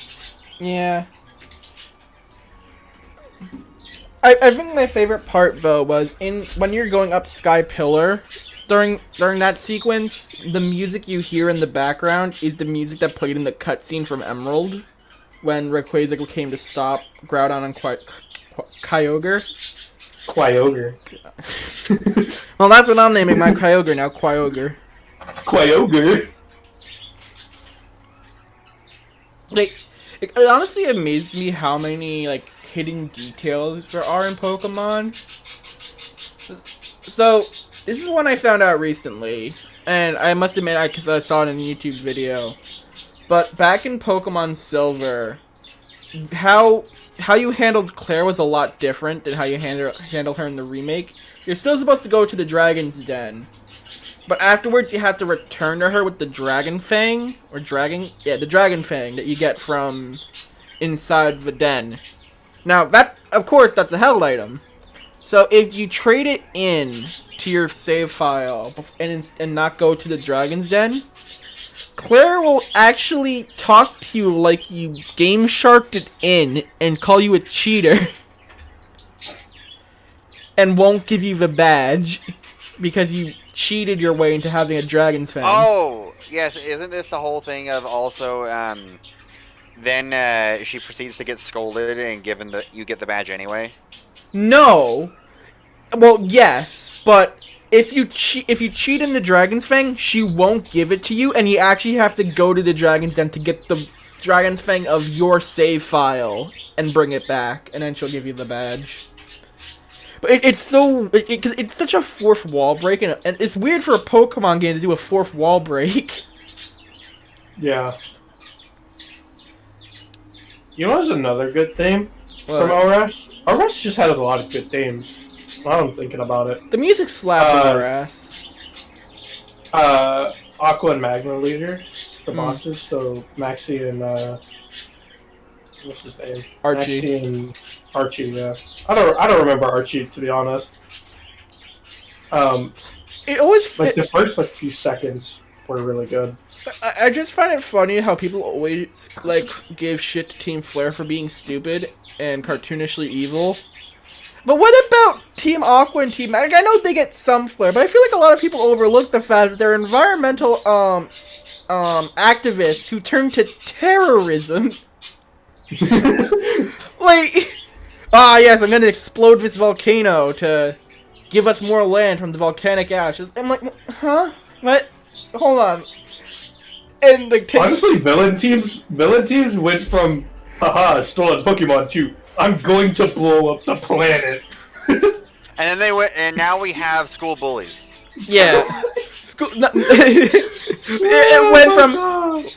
Yeah. I think my favorite part, though, was when you're going up Sky Pillar, during that sequence, the music you hear in the background is the music that played in the cutscene from Emerald, when Rayquaza came to stop Groudon and Kyogre. Kyogre. Well, that's what I'm naming my Kyogre now, Kyogre. Kyogre? Like, it honestly amazed me how many, like, hidden details there are in Pokemon. So, this is one I found out recently, and I must admit, because I saw it in a YouTube video. But back in Pokemon Silver, how you handled Claire was a lot different than how you handled her in the remake. You're still supposed to go to the Dragon's Den, but afterwards you have to return to her with the Dragon Fang, the Dragon Fang that you get from inside the den. Now, that, of course, that's a held item. So if you trade it in to your save file and not go to the Dragon's Den, Claire will actually talk to you like you Game Sharked it in and call you a cheater. And won't give you the badge because you cheated your way into having a Dragon's Fang. Oh, yes. Isn't this the whole thing of also, then she proceeds to get scolded and given you get the badge anyway? No. Well, yes, but if you cheat in the Dragon's Fang, she won't give it to you, and you actually have to go to the Dragon's Den to get the Dragon's Fang of your save file and bring it back, and then she'll give you the badge. But it's such a fourth wall break, and it's weird for a Pokemon game to do a fourth wall break. Yeah. You know what's another good theme from ORAS? ORAS just had a lot of good themes. Now I'm thinking about it. The music slapped in ORAS. Aqua and Magma Leader, the bosses, so Maxie and, what's his name? Archie. Maxie and Archie, yeah. I don't remember Archie, to be honest. It always... Like, the first, like, few seconds were really good. I just find it funny how people always, like, give shit to Team Flare for being stupid and cartoonishly evil. But what about Team Aqua and Team Magic? I know they get some flair, but I feel like a lot of people overlook the fact that they're environmental, activists who turn to terrorism. Like, yes, I'm gonna explode this volcano to give us more land from the volcanic ashes. I'm like, huh? What? Hold on. And like, honestly, villain teams went from haha stolen Pokemon to I'm going to blow up the planet. And then they went, and now we have school bullies. Yeah. It went from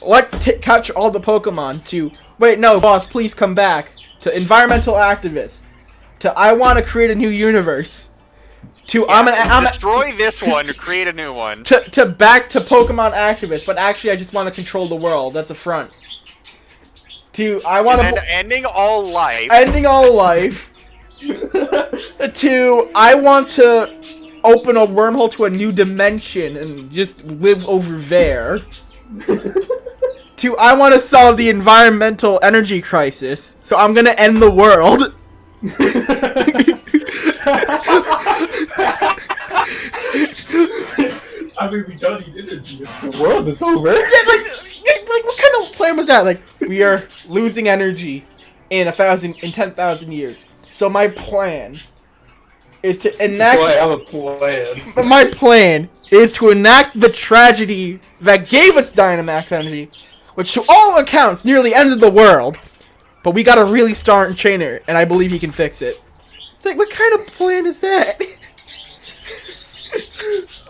let's capture all the Pokemon to wait, no, boss, please come back, to environmental activists to I want to create a new universe to Yeah, destroy this one to create a new one. to back to Pokemon activists, but actually I just want to control the world. That's a front. Ending all life. Ending all life. To I want to open a wormhole to a new dimension and just live over there. To I want to solve the environmental energy crisis, so I'm gonna end the world. I mean, we don't need energy. The world is over. Yeah, like what kind of plan was that? Like, we are losing energy in 10,000 years. So my plan is to enact. Boy, I have a plan. My plan is to enact the tragedy that gave us Dynamax energy, which to all accounts nearly ended the world. But we got a really strong trainer, and I believe he can fix it. It's like, what kind of plan is that?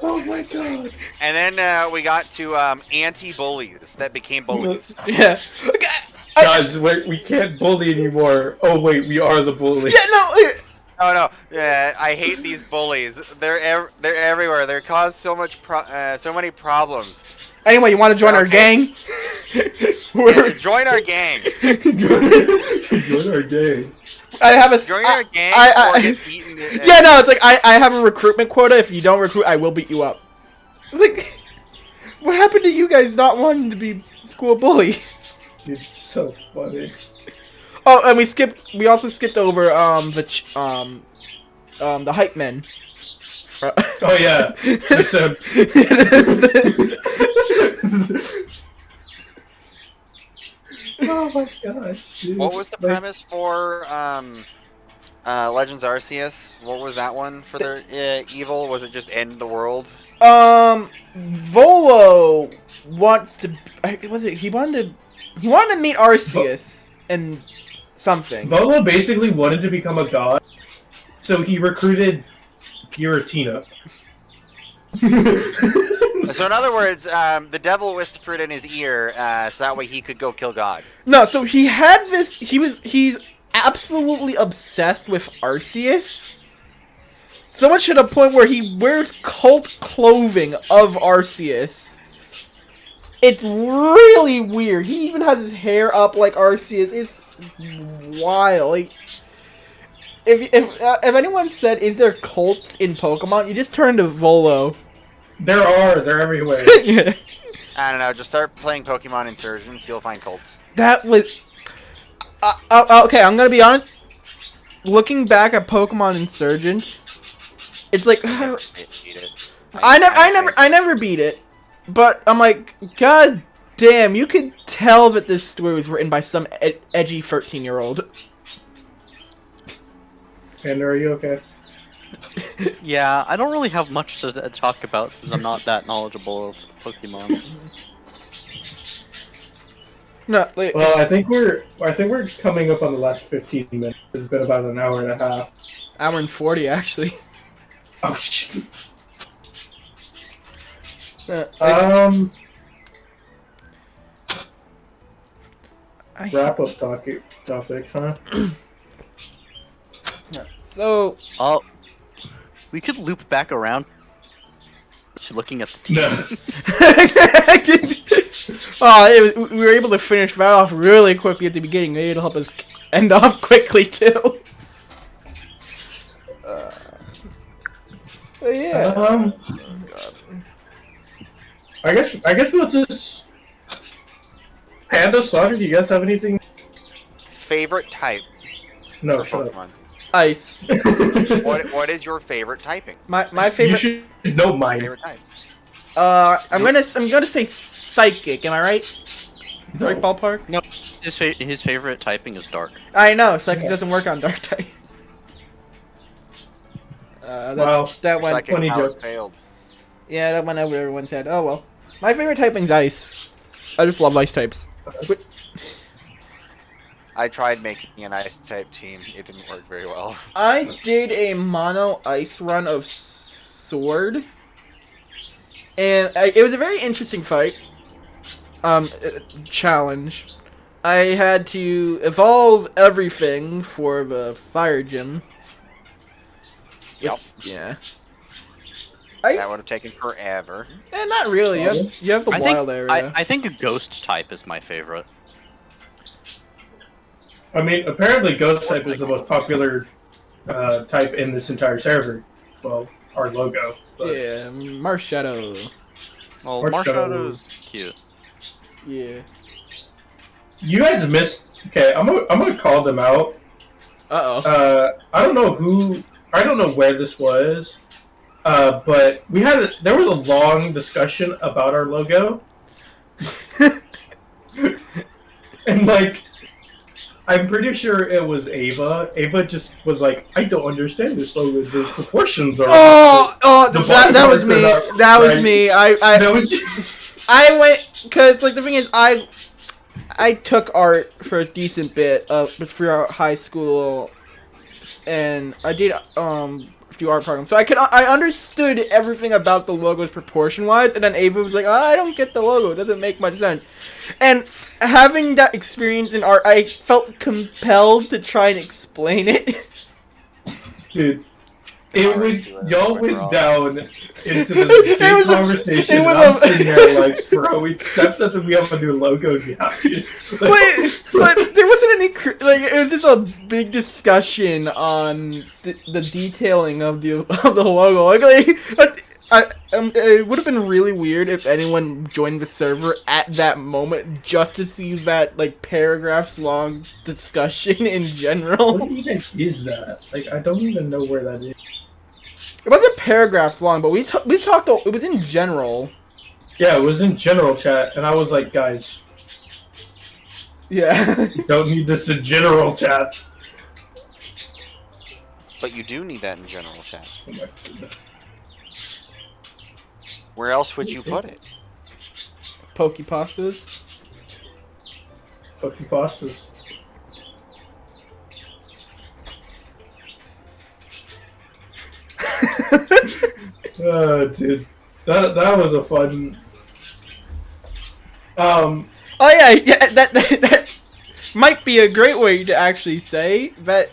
Oh my god. And then we got to anti-bullies that became bullies. Yeah. Guys, wait, we can't bully anymore. Oh wait, we are the bully. Yeah, no. Oh no! Yeah, I hate these bullies. They're everywhere. They cause so many problems. Anyway, you want to join our gang? Join our gang. Join our gang. I have a. Join our gang or get beaten. Yeah, no, it's like I have a recruitment quota. If you don't recruit, I will beat you up. It's like, what happened to you guys not wanting to be school bullies? It's so funny. Oh, and we also skipped over the hype men. Oh yeah. Oh my gosh. Dude. What was the premise for Legends Arceus? What was that one for their evil? Was it just end the world? Volo wants to. He wanted to meet Arceus and something. Volo basically wanted to become a god, so he recruited Giratina. So in other words, the devil whispered in his ear, so that way he could go kill God. No, so he had this. He's absolutely obsessed with Arceus. So much to the point where he wears cult clothing of Arceus. It's really weird. He even has his hair up like Arceus. It's wild. Like, if anyone said, "Is there cults in Pokemon?" You just turn to Volo. There are. They're everywhere. I don't know. Just start playing Pokemon Insurgents. You'll find cults. That was. Okay, I'm gonna be honest. Looking back at Pokemon Insurgents, it's like I never beat it, but I'm like, god damn, you could tell that this story was written by some edgy 13-year-old. Panda, are you okay? Yeah, I don't really have much to talk about since I'm not that knowledgeable of Pokemon. No, wait. Well, I think we're coming up on the last 15 minutes. It's been about an hour and a half. Hour and 40 actually. Oh shit. Wrap up topics, huh? So. Oh, we could loop back around to looking at the team. No. We were able to finish that off really quickly at the beginning. Maybe it'll help us end off quickly too. Yeah. I guess we'll just. Panda, Slawter, do you guys have anything? Favorite type No, for shut up. Pokemon? Ice. What is your favorite typing? My favorite. You should know mine. Favorite type? I'm gonna say psychic. Am I right? No. Right ballpark. No, his favorite typing is dark. I know psychic doesn't work on dark type. That one. Psychic funny powers joke. failed. Yeah, that one everyone said. Oh well. My favorite typing's ice. I just love ice types. I tried making an ice type team. It didn't work very well. I did a mono ice run of Sword, and it was a very interesting fight. Challenge. I had to evolve everything for the fire gym. Yep. Yeah. That would have taken forever. Not really. You have the wild area. I think a ghost type is my favorite. I mean, apparently ghost type is the most popular type in this entire server. Well, our logo. But... Yeah, Marshadow. Well, Marshadow Marshadow's cute. Yeah. You guys missed. Okay, I'm gonna call them out. I don't know where this was, but there was a long discussion about our logo, and like, I'm pretty sure it was Ava. Ava just was like, I don't understand this logo. The proportions are. That was me. That was me. I went because like the thing is I took art for a decent bit throughout high school, and I did a few art programs, so I understood everything about the logos proportion wise, and then Ava was like, I don't get the logo, it doesn't make much sense. And having that experience in art, I felt compelled to try and explain it. Dude, y'all went down into the big conversation. And I'm sitting there like, bro, we accepted that we have a new logo now. but there wasn't any it was just a big discussion on the detailing of the logo. It would have been really weird if anyone joined the server at that moment just to see that like paragraphs long discussion in general. What even is that? Like, I don't even know where that is. It wasn't paragraphs long, but we talked. It was in general. Yeah, it was in general chat, and I was like, guys. Yeah. You don't need this in general chat. But you do need that in general chat. Oh my goodness. Where else would you put it? Pokepastas. Pokepastas. Dude, that was a fun. Oh yeah, that might be a great way to actually say that.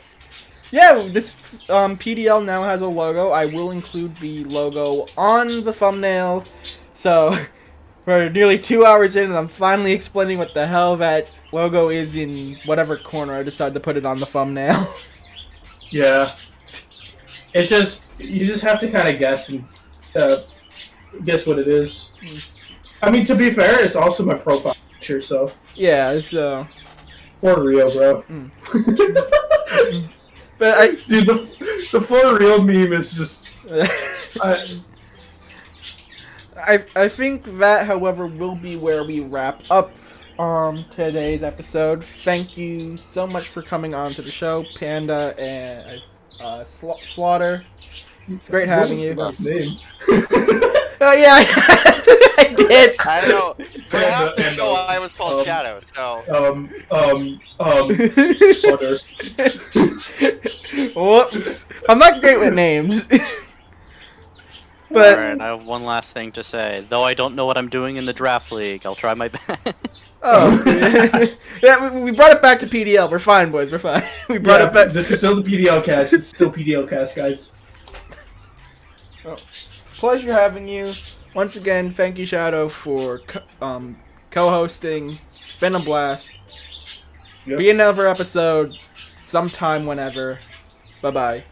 Yeah, this PDL now has a logo. I will include the logo on the thumbnail. So we're nearly 2 hours in, and I'm finally explaining what the hell that logo is in whatever corner I decide to put it on the thumbnail. Yeah. It's just, you just have to kind of guess and guess what it is. I mean, to be fair, it's also my profile picture, so. Yeah, so. For real, bro. But dude, the for real meme is just. I think that, however, will be where we wrap up today's episode. Thank you so much for coming on to the show, Panda and Slawter. It's great having you. Name? Oh yeah, I did. I don't know. For half the show, I was called Shadow. So. Slaughter. Whoops. I'm not great with names. But alright, I have one last thing to say. Though I don't know what I'm doing in the draft league, I'll try my best. Oh, yeah, we brought it back to PDL. We're fine, boys. We're fine. We brought it back. This is still the PDLcast. It's still PDLcast, guys. Oh, pleasure having you. Once again, thank you, Shadow, for co-hosting. It's been a blast. Yep. Be another episode sometime whenever. Bye-bye.